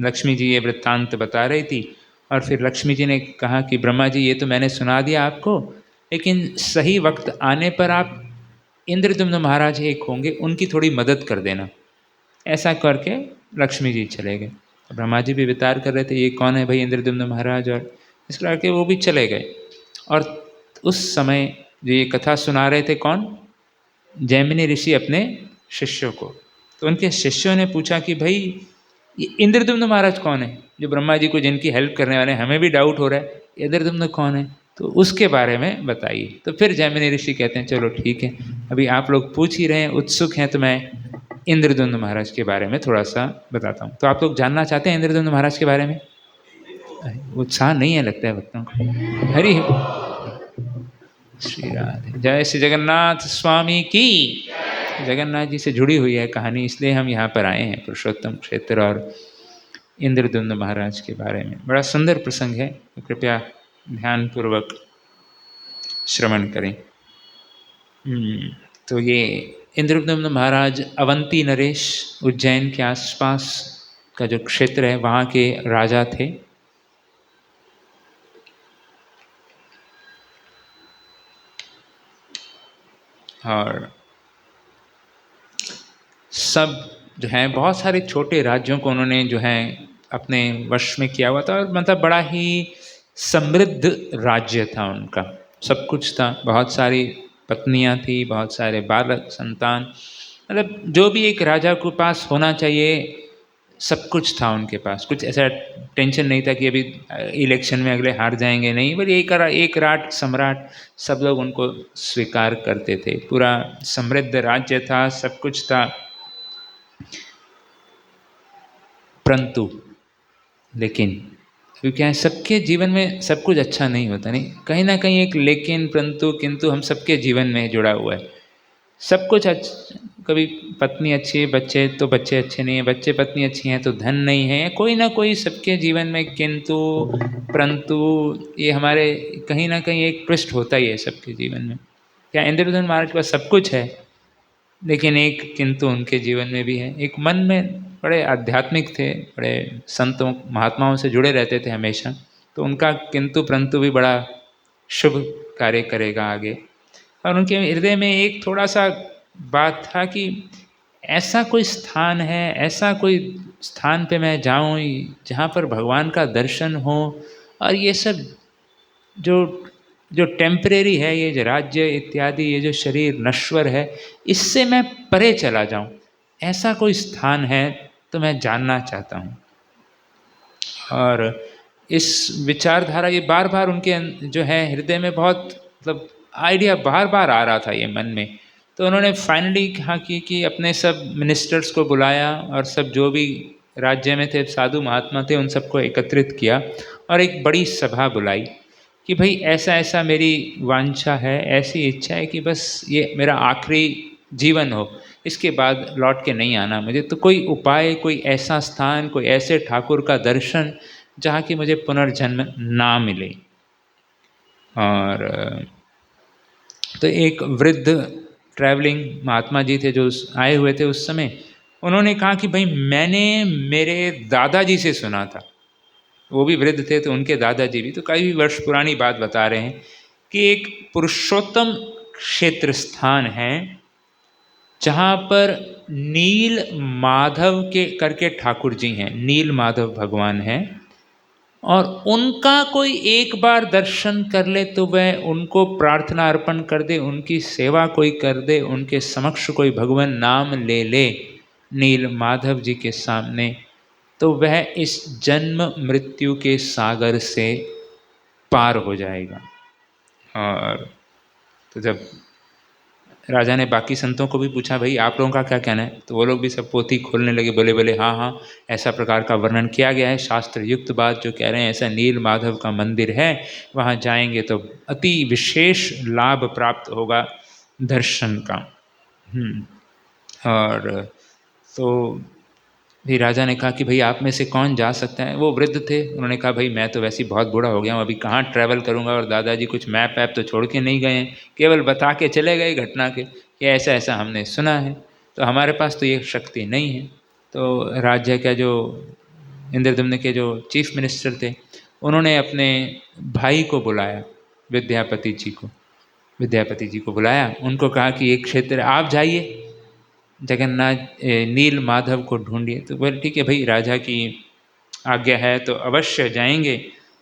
लक्ष्मी जी ये वृत्तांत बता रही थी, और फिर लक्ष्मी जी ने कहा कि ब्रह्मा जी ये तो मैंने सुना दिया आपको, लेकिन सही वक्त आने पर आप इंद्रद्युम्न महाराज एक होंगे, उनकी थोड़ी मदद कर देना। ऐसा करके लक्ष्मी जी चले गए। ब्रह्मा जी भी विचार कर रहे थे ये कौन है भाई इंद्रद्युम्न महाराज, और इस प्रकार के वो भी चले गए। और उस समय जो ये कथा सुना रहे थे कौन, जैमिनी ऋषि अपने शिष्यों को। तो उनके शिष्यों ने पूछा कि भाई ये इंद्रद्युम्न महाराज कौन है, जो ब्रह्मा जी को जिनकी हेल्प करने वाले हैं, हमें भी डाउट हो रहा है इंद्रद्युम्न कौन है, तो उसके बारे में बताइए। तो फिर जैमिनी ऋषि कहते हैं चलो ठीक है, अभी आप लोग पूछ ही रहे हैं, उत्सुक हैं, तो मैं इंद्रद्युम्न महाराज के बारे में थोड़ा सा बताता हूँ। तो आप लोग जानना चाहते हैं इंद्रद्युम्न महाराज के बारे में? उत्साह नहीं है लगता है भक्तों को। हरि श्री राधे, जय श्री जगन्नाथ स्वामी की। जगन्नाथ जी से जुड़ी हुई है कहानी, इसलिए हम यहाँ पर आए हैं, पुरुषोत्तम क्षेत्र और इंद्रद्युम्न महाराज के बारे में। बड़ा सुंदर प्रसंग है, तो कृपया ध्यानपूर्वक श्रवण करें। तो ये इंद्रद्युम्न महाराज अवंती नरेश, उज्जैन के आसपास का जो क्षेत्र है वहाँ के राजा थे। और सब जो है बहुत सारे छोटे राज्यों को उन्होंने जो है अपने वश में किया हुआ था, और मतलब बड़ा ही समृद्ध राज्य था उनका, सब कुछ था, बहुत सारी पत्नियां थी, बहुत सारे बालक संतान, मतलब जो भी एक राजा के पास होना चाहिए सब कुछ था उनके पास। कुछ ऐसा टेंशन नहीं था कि अभी इलेक्शन में अगले हार जाएंगे, नहीं, बल्कि एक राट सम्राट, सब लोग उनको स्वीकार करते थे। पूरा समृद्ध राज्य था, सब कुछ था। परंतु लेकिन क्योंकि क्या है, सबके जीवन में सब कुछ अच्छा नहीं होता, नहीं, कहीं ना कहीं एक लेकिन परंतु किंतु हम सबके जीवन में जुड़ा हुआ है। सब कुछ कभी पत्नी अच्छी है, बच्चे तो बच्चे अच्छे नहीं हैं, बच्चे पत्नी अच्छी हैं तो धन नहीं है, कोई ना कोई सबके जीवन में किंतु परंतु, ये हमारे कहीं ना कहीं एक पृष्ठ होता ही है सबके जीवन में। क्या इंद्रद्युम्न महाराज के पास सब कुछ है, लेकिन एक किंतु उनके जीवन में भी है। एक मन में बड़े आध्यात्मिक थे, बड़े संतों महात्माओं से जुड़े रहते थे हमेशा, तो उनका किंतु परंतु भी बड़ा शुभ कार्य करेगा आगे। और उनके हृदय में एक थोड़ा सा बात था कि ऐसा कोई स्थान है, ऐसा कोई स्थान पे मैं जाऊं जहाँ पर भगवान का दर्शन हो, और ये सब जो जो टेम्परेरी है, ये जो राज्य इत्यादि, ये जो शरीर नश्वर है, इससे मैं परे चला जाऊं, ऐसा कोई स्थान है तो मैं जानना चाहता हूँ। और इस विचारधारा ये बार बार उनके जो है हृदय में बहुत मतलब आइडिया बार बार आ रहा था ये मन में। तो उन्होंने फाइनली कहा कि अपने सब मिनिस्टर्स को बुलाया और सब जो भी राज्य में थे साधु महात्मा थे उन सबको एकत्रित किया और एक बड़ी सभा बुलाई कि भाई ऐसा ऐसा मेरी वांछा है, ऐसी इच्छा है कि बस ये मेरा आखिरी जीवन हो, इसके बाद लौट के नहीं आना मुझे। तो कोई उपाय, कोई ऐसा स्थान, कोई ऐसे ठाकुर का दर्शन जहाँ की मुझे पुनर्जन्म ना मिले। और तो एक वृद्ध ट्रैवलिंग महात्मा जी थे जो आए हुए थे उस समय, उन्होंने कहा कि भाई मैंने मेरे दादाजी से सुना था, वो भी वृद्ध थे तो उनके दादाजी भी, तो कई वर्ष पुरानी बात बता रहे हैं कि एक पुरुषोत्तम क्षेत्र स्थान है जहाँ पर नील माधव के करके ठाकुर जी हैं, नील माधव भगवान हैं, और उनका कोई एक बार दर्शन कर ले तो वह उनको प्रार्थना अर्पण कर दे, उनकी सेवा कोई कर दे, उनके समक्ष कोई भगवान नाम ले ले नील माधव जी के सामने, तो वह इस जन्म मृत्यु के सागर से पार हो जाएगा। और तो जब राजा ने बाकी संतों को भी पूछा भाई आप लोगों का क्या कहना है, तो वो लोग भी सब पोथी खोलने लगे, बोले बोले हाँ हाँ ऐसा प्रकार का वर्णन किया गया है, शास्त्र युक्त बात जो कह रहे हैं, ऐसा नील माधव का मंदिर है, वहाँ जाएंगे तो अति विशेष लाभ प्राप्त होगा दर्शन का। और तो भी राजा ने कहा कि भाई आप में से कौन जा सकता है। वो वृद्ध थे, उन्होंने कहा भाई मैं तो वैसे ही बहुत बूढ़ा हो गया हूँ, अभी कहाँ ट्रैवल करूँगा, और दादाजी कुछ मैप ऐप तो छोड़ के नहीं गए हैं, केवल बता के चले गए घटना के कि ऐसा ऐसा हमने सुना है, तो हमारे पास तो ये शक्ति नहीं है। तो राज्य का जो इंद्रदम्न के जो चीफ मिनिस्टर थे उन्होंने अपने भाई को बुलाया, विद्यापति जी को बुलाया, उनको कहा कि एक क्षेत्र आप जाइए जगन्नाथ नील माधव को ढूंढिए। तो बोले ठीक है भाई राजा की आज्ञा है तो अवश्य जाएंगे।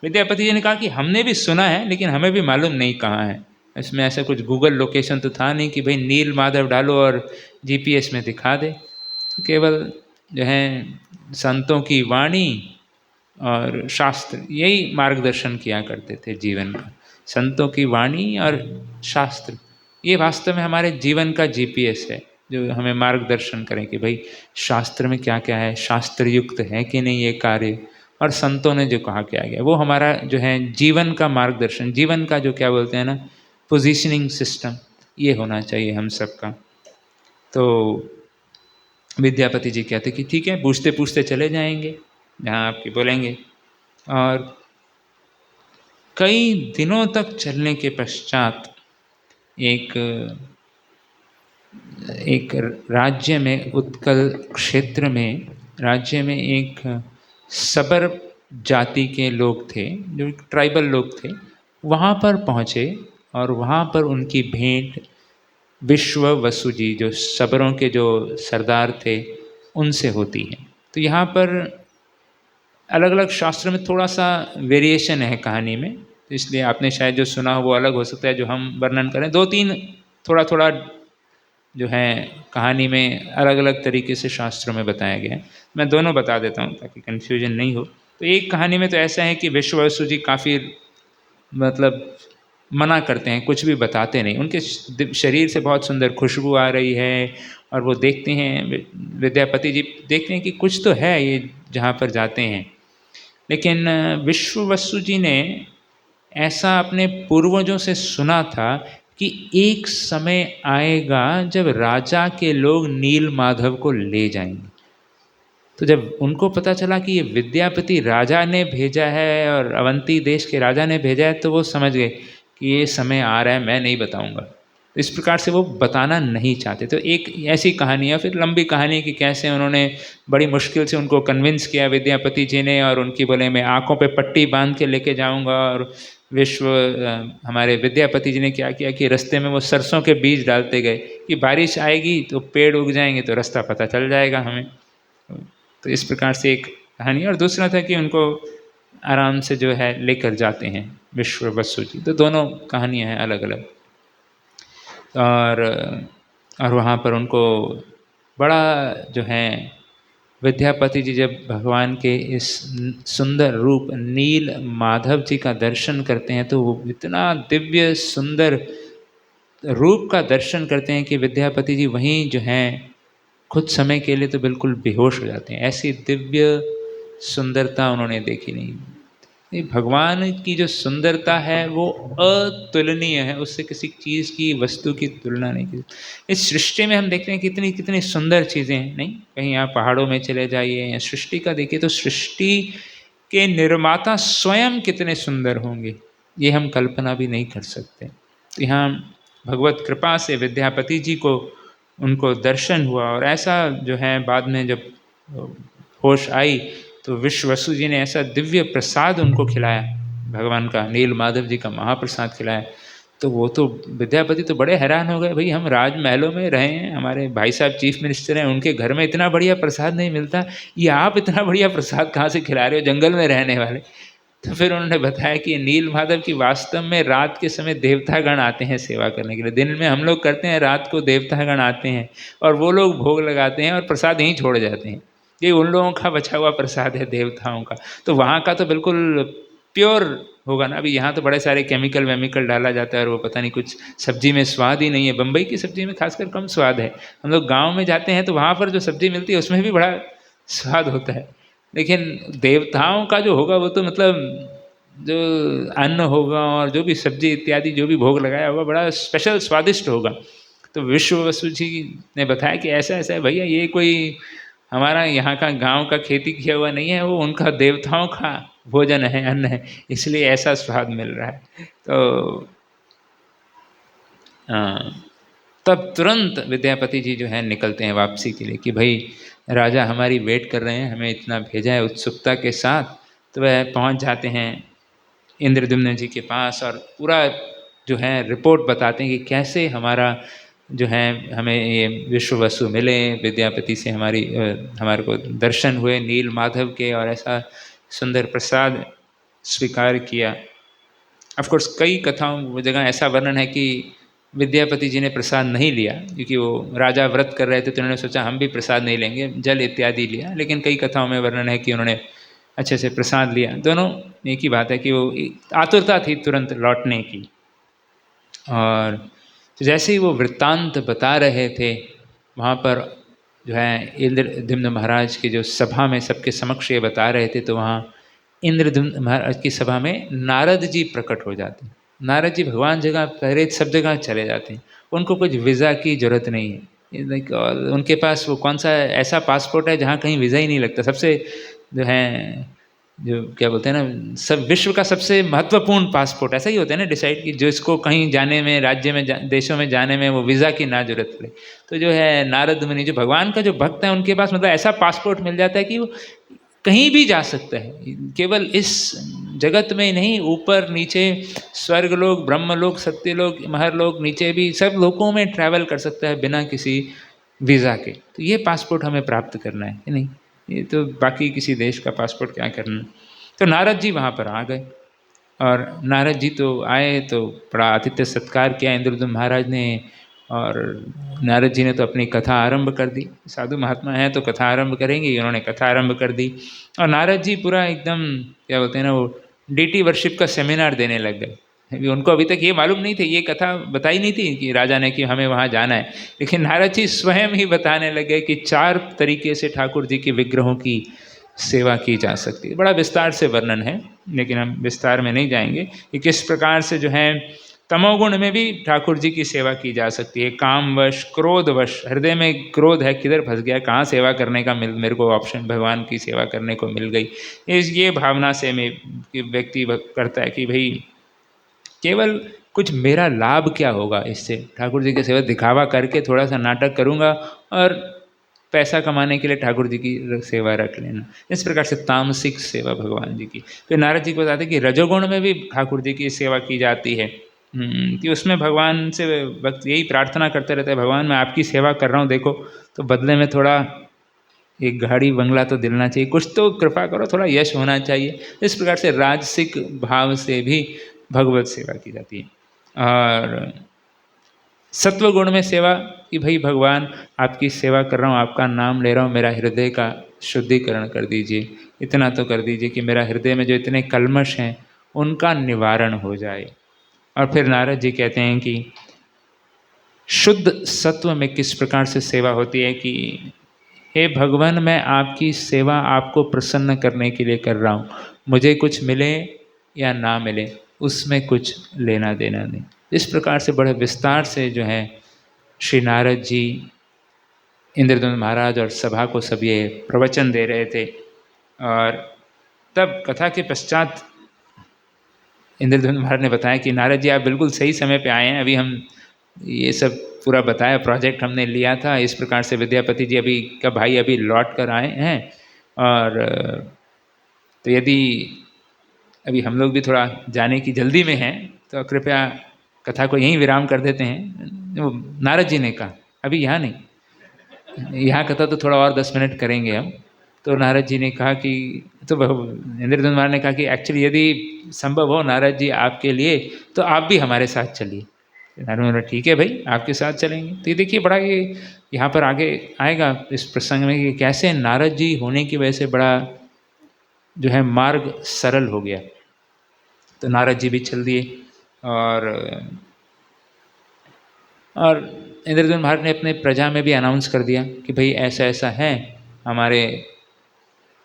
विद्यापति जी ने कहा कि हमने भी सुना है लेकिन हमें भी मालूम नहीं कहाँ है, इसमें ऐसा कुछ गूगल लोकेशन तो था नहीं कि भाई नील माधव डालो और जीपीएस में दिखा दे। तो केवल जो है संतों की वाणी और शास्त्र यही मार्गदर्शन किया करते थे जीवन का। संतों की वाणी और शास्त्र ये वास्तव में हमारे जीवन का जीपीएस है जो हमें मार्गदर्शन करें कि भाई शास्त्र में क्या क्या है, शास्त्र युक्त है कि नहीं ये कार्य, और संतों ने जो कहा क्या गया वो हमारा जो है जीवन का मार्गदर्शन, जीवन का जो क्या बोलते हैं ना पोजीशनिंग सिस्टम, ये होना चाहिए हम सबका। तो विद्यापति जी कहते कि ठीक है पूछते पूछते चले जाएंगे जहाँ आपके बोलेंगे। और कई दिनों तक चलने के पश्चात एक राज्य में, उत्कल क्षेत्र में राज्य में एक सबर जाति के लोग थे जो ट्राइबल लोग थे, वहाँ पर पहुँचे और वहाँ पर उनकी भेंट विश्व वसु जी जो सबरों के जो सरदार थे उनसे होती है। तो यहाँ पर अलग अलग शास्त्र में थोड़ा सा वेरिएशन है कहानी में, तो इसलिए आपने शायद जो सुना हो वो अलग हो सकता है जो हम वर्णन करें। दो तीन थोड़ा थोड़ा जो है कहानी में अलग अलग तरीके से शास्त्रों में बताया गया है, मैं दोनों बता देता हूँ ताकि कन्फ्यूजन नहीं हो। तो एक कहानी में तो ऐसा है कि विश्ववसु जी काफ़ी मतलब मना करते हैं, कुछ भी बताते नहीं, उनके शरीर से बहुत सुंदर खुशबू आ रही है और वो देखते हैं, विद्यापति जी देखते हैं कि कुछ तो है ये जहाँ पर जाते हैं। लेकिन विश्ववसु जी ने ऐसा अपने पूर्वजों से सुना था कि एक समय आएगा जब राजा के लोग नील माधव को ले जाएंगे। तो जब उनको पता चला कि ये विद्यापति राजा ने भेजा है और अवंती देश के राजा ने भेजा है, तो वो समझ गए कि ये समय आ रहा है, मैं नहीं बताऊंगा। तो इस प्रकार से वो बताना नहीं चाहते। तो एक ऐसी कहानी है, फिर लंबी कहानी कि कैसे उन्होंने बड़ी मुश्किल से उनको कन्विंस किया विद्यापति जी ने, और उनकी बोले मैं आँखों पे पट्टी बांध के लेके जाऊंगा। और हमारे विद्यापति जी ने क्या किया कि रास्ते में वो सरसों के बीज डालते गए कि बारिश आएगी तो पेड़ उग जाएंगे तो रास्ता पता चल जाएगा हमें। तो इस प्रकार से एक कहानी। और दूसरा था कि उनको आराम से जो है लेकर जाते हैं विश्व वसु जी। तो दोनों कहानियाँ हैं अलग अलग। और वहाँ पर उनको बड़ा जो है विद्यापति जी जब भगवान के इस सुंदर रूप नील माधव जी का दर्शन करते हैं तो वो इतना दिव्य सुंदर रूप का दर्शन करते हैं कि विद्यापति जी वहीं जो हैं कुछ समय के लिए तो बिल्कुल बेहोश हो जाते हैं। ऐसी दिव्य सुंदरता उन्होंने देखी नहीं। ये भगवान की जो सुंदरता है वो अतुलनीय है, उससे किसी चीज़ की वस्तु की तुलना नहीं की। इस सृष्टि में हम देखते हैं कितनी कितनी सुंदर चीज़ें हैं, नहीं कहीं आप पहाड़ों में चले जाइए या सृष्टि का देखिए तो सृष्टि के निर्माता स्वयं कितने सुंदर होंगे, ये हम कल्पना भी नहीं कर सकते। तो यहाँ भगवत कृपा से विद्यापति जी को उनको दर्शन हुआ और ऐसा जो है बाद में जब होश आई तो विश्ववसु जी ने ऐसा दिव्य प्रसाद उनको खिलाया, भगवान का नील माधव जी का महाप्रसाद खिलाया। तो वो तो विद्यापति तो बड़े हैरान हो गए, भाई हम राजमहलों में रहे हैं, हमारे भाई साहब चीफ मिनिस्टर हैं, उनके घर में इतना बढ़िया प्रसाद नहीं मिलता, ये आप इतना बढ़िया प्रसाद कहाँ से खिला रहे हो, जंगल में रहने वाले। तो फिर उन्होंने बताया कि नील माधव की वास्तव में रात के समय देवतागण आते हैं सेवा करने के लिए। दिन में हम लोग करते हैं, रात को देवतागण आते हैं और वो लोग भोग लगाते हैं और प्रसाद यहीं छोड़ जाते हैं। ये उन लोगों का बचा हुआ प्रसाद है देवताओं का। तो वहाँ का तो बिल्कुल प्योर होगा ना। अभी यहाँ तो बड़े सारे केमिकल वेमिकल डाला जाता है और वो पता नहीं कुछ सब्जी में स्वाद ही नहीं है। बम्बई की सब्जी में खासकर कम स्वाद है। हम लोग गाँव में जाते हैं तो वहाँ पर जो सब्जी मिलती है उसमें भी बड़ा स्वाद होता है, लेकिन देवताओं का जो होगा वो तो मतलब जो अन्न होगा और जो भी सब्जी इत्यादि जो भी भोग लगाया होगा बड़ा स्पेशल स्वादिष्ट होगा। तो विश्ववसु जी ने बताया कि ऐसा ऐसा है भैया, ये कोई हमारा यहाँ का गांव का खेती किया हुआ नहीं है, वो उनका देवताओं का भोजन है, अन्न है, इसलिए ऐसा स्वाद मिल रहा है। तो तब तुरंत विद्यापति जी जो है निकलते हैं वापसी के लिए कि भाई राजा हमारी वेट कर रहे हैं, हमें इतना भेजा है उत्सुकता के साथ। तो वह पहुंच जाते हैं इंद्रद्युम्न जी के पास और पूरा जो है रिपोर्ट बताते हैं कि कैसे हमारा जो है हमें ये विश्ववसु मिले, विद्यापति से हमारे को दर्शन हुए नील माधव के और ऐसा सुंदर प्रसाद स्वीकार किया। ऑफकोर्स कई कथाओं वो जगह ऐसा वर्णन है कि विद्यापति जी ने प्रसाद नहीं लिया क्योंकि वो राजा व्रत कर रहे थे, तो उन्होंने सोचा हम भी प्रसाद नहीं लेंगे, जल इत्यादि लिया। लेकिन कई कथाओं में वर्णन है कि उन्होंने अच्छे से प्रसाद लिया। दोनों एक ही बात है कि वो आतुरता थी तुरंत लौटने की। और तो जैसे ही वो वृत्तांत बता रहे थे वहाँ पर जो है इंद्रद्युम्न महाराज की जो सभा में सबके समक्ष ये बता रहे थे, तो वहाँ इंद्रद्युम्न महाराज की सभा में नारद जी प्रकट हो जाते हैं। नारद जी भगवान जगह पहले सब जगह चले जाते हैं, उनको कुछ वीज़ा की जरूरत नहीं है। लाइक उनके पास वो कौन सा ऐसा पासपोर्ट है जहाँ कहीं वीज़ा ही नहीं लगता। सबसे जो है जो क्या बोलते हैं ना, सब विश्व का सबसे महत्वपूर्ण पासपोर्ट ऐसा ही होता है ना डिसाइड कि जो इसको कहीं जाने में, राज्य में देशों में जाने में वो वीज़ा की ना जरूरत पड़े। तो जो है नारद मुनि जो भगवान का जो भक्त है उनके पास मतलब ऐसा पासपोर्ट मिल जाता है कि वो कहीं भी जा सकता है, केवल इस जगत में नहीं, ऊपर नीचे स्वर्गलोक, ब्रह्मलोक, सत्यलोक, महरलोक, नीचे भी सब लोकों में ट्रैवल कर सकता है बिना किसी वीज़ा के। तो ये पासपोर्ट हमें प्राप्त करना है कि नहीं, ये तो बाकी किसी देश का पासपोर्ट क्या करना। तो नारद जी वहाँ पर आ गए और नारद जी तो आए तो बड़ा आतिथ्य सत्कार किया इंद्रद्युम्न महाराज ने। और नारद जी ने तो अपनी कथा आरंभ कर दी, साधु महात्मा हैं तो कथा आरंभ करेंगे, उन्होंने कथा आरंभ कर दी। और नारद जी पूरा एकदम क्या बोलते हैं ना, वो डीटी वर्शिप का सेमिनार देने लग गए। उनको अभी तक ये मालूम नहीं थे, ये कथा बताई नहीं थी कि राजा ने कि हमें वहाँ जाना है, लेकिन नारद जी स्वयं ही बताने लग गए कि 4 तरीके से ठाकुर जी के विग्रहों की सेवा की जा सकती है। बड़ा विस्तार से वर्णन है, लेकिन हम विस्तार में नहीं जाएंगे कि किस प्रकार से जो है तमोगुण में भी ठाकुर जी की सेवा की जा सकती है। कामवश, क्रोधवश, हृदय में क्रोध है, किधर फंस गया, कहाँ सेवा करने का मेरे को ऑप्शन भगवान की सेवा करने को मिल गई, ये भावना से मैं व्यक्ति करता है कि भाई केवल कुछ मेरा लाभ क्या होगा इससे, ठाकुर जी की सेवा दिखावा करके थोड़ा सा नाटक करूँगा और पैसा कमाने के लिए ठाकुर जी की सेवा रख लेना। इस प्रकार से तामसिक सेवा भगवान जी की। फिर नारद जी को बताते कि रजोगुण में भी ठाकुर जी की सेवा की जाती है कि उसमें भगवान से भक्त यही प्रार्थना करते रहते हैं, भगवान मैं आपकी सेवा कर रहा हूँ, देखो तो बदले में थोड़ा एक गाड़ी बंगला तो दिलना चाहिए, कुछ तो कृपा करो, थोड़ा यश होना चाहिए। इस प्रकार से राजसिक भाव से भी भगवत सेवा की जाती है। और सत्वगुण में सेवा कि भाई भगवान आपकी सेवा कर रहा हूँ, आपका नाम ले रहा हूँ, मेरा हृदय का शुद्धिकरण कर दीजिए, इतना तो कर दीजिए कि मेरा हृदय में जो इतने कल्मश हैं उनका निवारण हो जाए। और फिर नारद जी कहते हैं कि शुद्ध सत्व में किस प्रकार से सेवा होती है कि हे भगवान, मैं आपकी सेवा आपको प्रसन्न करने के लिए कर रहा हूँ, मुझे कुछ मिले या ना मिले उसमें कुछ लेना देना नहीं। इस प्रकार से बड़े विस्तार से जो है श्री नारद जी इंद्रद्युम्न महाराज और सभा को सब ये प्रवचन दे रहे थे। और तब कथा के पश्चात इंद्रद्युम्न महाराज ने बताया कि नारद जी आप बिल्कुल सही समय पे आए हैं, अभी हम ये सब पूरा बताया, प्रोजेक्ट हमने लिया था, इस प्रकार से विद्यापति जी अभी का भाई अभी लौट कर आए हैं। और तो यदि अभी हम लोग भी थोड़ा जाने की जल्दी में हैं तो कृपया कथा को यहीं विराम कर देते हैं। वो नारद जी ने कहा अभी यहाँ नहीं, यहाँ कथा तो थोड़ा और 10 मिनट करेंगे हम। तो नारद जी ने कहा कि तो इंद्रद्युम्न महाराज ने कहा कि एक्चुअली यदि संभव हो नारद जी आपके लिए तो आप भी हमारे साथ चलिए। नारद जी ठीक है भाई आपके साथ चलेंगे। तो ये देखिए बड़ा ये यहाँ पर आगे आएगा इस प्रसंग में कि कैसे नारद जी होने की वजह से बड़ा जो है मार्ग सरल हो गया। तो नारद जी भी चल दिए और इंद्रद्युम्न महाराज ने अपने प्रजा में भी अनाउंस कर दिया कि भाई ऐसा ऐसा है, हमारे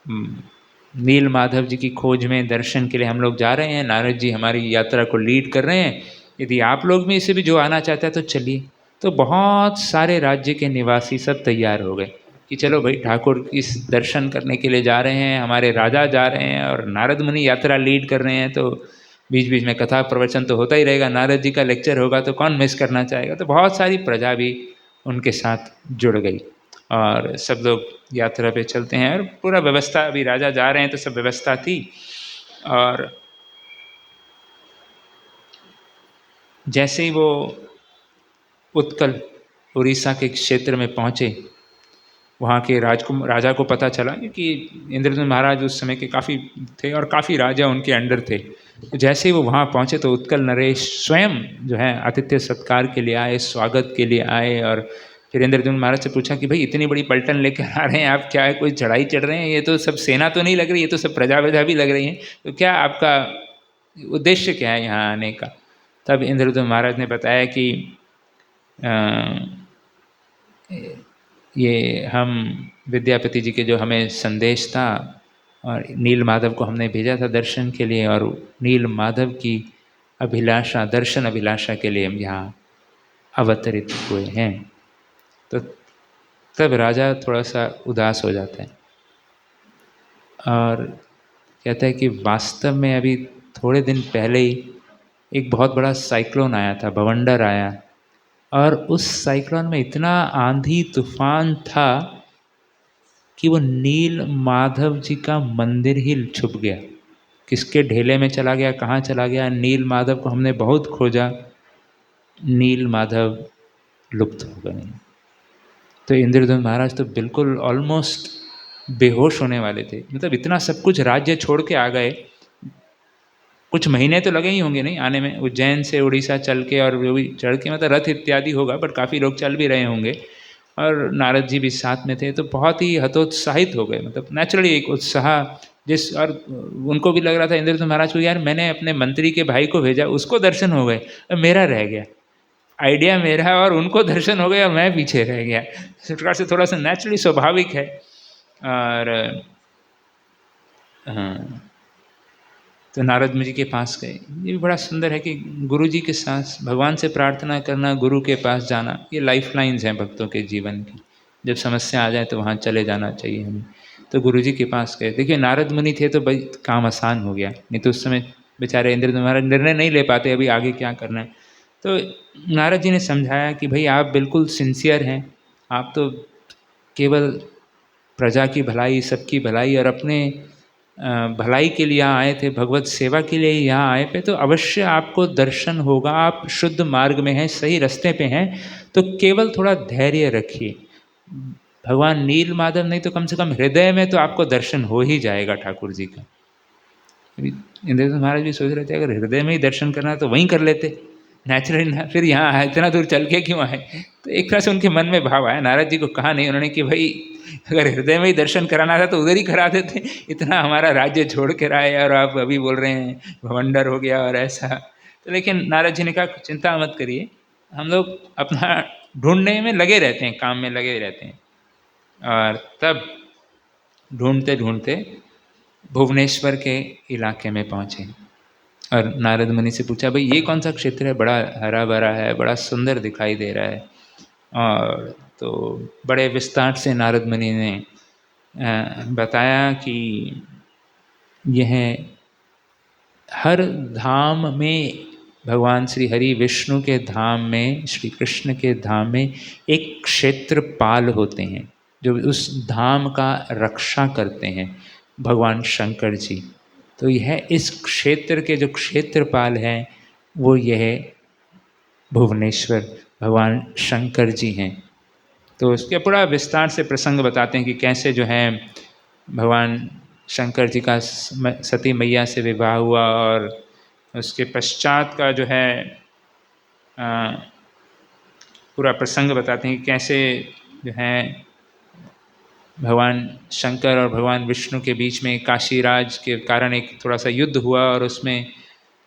नील माधव जी की खोज में दर्शन के लिए हम लोग जा रहे हैं, नारद जी हमारी यात्रा को लीड कर रहे हैं, यदि आप लोग में इसे भी जो आना चाहता है तो चलिए। तो बहुत सारे राज्य के निवासी सब तैयार हो गए कि चलो भाई ठाकुर इस दर्शन करने के लिए जा रहे हैं, हमारे राजा जा रहे हैं और नारद मुनि यात्रा लीड कर रहे हैं, तो बीच बीच में कथा प्रवचन तो होता ही रहेगा, नारद जी का लेक्चर होगा तो कौन मिस करना चाहेगा। तो बहुत सारी प्रजा भी उनके साथ जुड़ गई और सब लोग यात्रा पे चलते हैं और पूरा व्यवस्था, अभी राजा जा रहे हैं तो सब व्यवस्था थी। और जैसे ही वो उत्कल उड़ीसा के क्षेत्र में पहुँचे, वहाँ के राजा को पता चला कि इंद्रद्युम्न महाराज उस समय के काफ़ी थे और काफ़ी राजा उनके अंडर थे। तो जैसे ही वो वहाँ पहुँचे तो उत्कल नरेश स्वयं जो है आतिथ्य सत्कार के लिए आए, स्वागत के लिए आए। और फिर इंद्रद्युम्न महाराज से पूछा कि भाई इतनी बड़ी पलटन लेकर आ रहे हैं आप, क्या है कोई चढ़ाई चढ़ रहे हैं, ये तो सब सेना तो नहीं लग रही, ये तो सब प्रजा वजा भी लग रही हैं, तो क्या आपका उद्देश्य क्या है यहाँ आने का। तब इंद्रद्युम्न महाराज ने बताया कि ये हम विद्यापति जी के जो हमें संदेश था और नील माधव को हमने भेजा था दर्शन के लिए, और नील माधव की अभिलाषा, दर्शन अभिलाषा के लिए हम यहाँ अवतरित हुए हैं। तो तब राजा थोड़ा सा उदास हो जाता है और कहता है कि वास्तव में अभी थोड़े दिन पहले ही एक बहुत बड़ा साइक्लोन आया था, बवंडर आया, और उस साइक्लोन में इतना आंधी तूफान था कि वो नील माधव जी का मंदिर ही छुप गया, किसके ढेले में चला गया, कहाँ चला गया। नील माधव को हमने बहुत खोजा, नील माधव लुप्त हो गए। तो इंद्रद्युम्न महाराज तो बिल्कुल ऑलमोस्ट बेहोश होने वाले थे, मतलब इतना सब कुछ राज्य छोड़ के आ गए। कुछ महीने तो लगे ही होंगे नहीं आने में, उज्जैन से उड़ीसा चल के और वो भी चढ़ के, मतलब रथ इत्यादि होगा बट काफ़ी लोग चल भी रहे होंगे और नारद जी भी साथ में थे, तो बहुत ही हतोत्साहित हो गए। मतलब नेचुरली एक उत्साह जिस, और उनको भी लग रहा था इंद्रद्युम्न महाराज को, यार मैंने अपने मंत्री के भाई को भेजा, उसको दर्शन हो गए, मेरा रह गया, आइडिया मेरा है और उनको दर्शन हो गया, मैं पीछे रह गया। इस प्रकार से थोड़ा सा नेचुरली स्वाभाविक है। और हाँ, तो नारद मुनि के पास गए। ये भी बड़ा सुंदर है कि गुरु जी के साथ भगवान से प्रार्थना करना, गुरु के पास जाना, ये लाइफ लाइन्स हैं भक्तों के जीवन की। जब समस्या आ जाए तो वहाँ चले जाना चाहिए हमें। तो गुरु जी के पास गए। देखिए नारद मुनि थे तो भाई काम आसान हो गया, नहीं तो उस समय बेचारे इंद्रद्युम्न महाराज निर्णय नहीं ले पाते अभी आगे क्या करना है। तो नारद जी ने समझाया कि भाई आप बिल्कुल सिंसियर हैं, आप तो केवल प्रजा की भलाई, सबकी भलाई और अपने भलाई के लिए यहाँ आए थे, भगवत सेवा के लिए यहाँ आए थे, तो अवश्य आपको दर्शन होगा। आप शुद्ध मार्ग में हैं, सही रास्ते पे हैं, तो केवल थोड़ा धैर्य रखिए। भगवान नील माधव नहीं तो कम से कम हृदय में तो आपको दर्शन हो ही जाएगा ठाकुर जी का। इंद्रद्युम्न महाराज भी सोच रहे थे अगर हृदय में ही दर्शन करना है तो वहीं कर लेते नेचुरली ना, फिर यहाँ इतना दूर चल के क्यों आए। तो एक तरह से उनके मन में भाव आया, नारद जी को कहा नहीं उन्होंने कि भाई अगर हृदय में ही दर्शन कराना था तो उधर ही करा देते, इतना हमारा राज्य छोड़ के आए और आप अभी बोल रहे हैं भवंडर हो गया और ऐसा। तो लेकिन नारद जी ने कहा चिंता मत करिए, हम लोग अपना ढूंढने में लगे रहते हैं, काम में लगे रहते हैं। और तब ढूंढते ढूंढते भुवनेश्वर के इलाके में पहुँचे और नारद मुनि से पूछा, भाई ये कौन सा क्षेत्र है, बड़ा हरा भरा है, बड़ा सुंदर दिखाई दे रहा है। और तो बड़े विस्तार से नारद मुनि ने बताया कि यह हर धाम में, भगवान श्री हरि विष्णु के धाम में, श्री कृष्ण के धाम में एक क्षेत्रपाल होते हैं जो उस धाम का रक्षा करते हैं, भगवान शंकर जी। तो यह इस क्षेत्र के जो क्षेत्रपाल हैं वो यह भुवनेश्वर भगवान शंकर जी हैं। तो उसके पूरा विस्तार से प्रसंग बताते हैं कि कैसे जो है भगवान शंकर जी का सती मैया से विवाह हुआ और उसके पश्चात का जो है पूरा प्रसंग बताते हैं कि कैसे जो है भगवान शंकर और भगवान विष्णु के बीच में काशीराज के कारण एक थोड़ा सा युद्ध हुआ और उसमें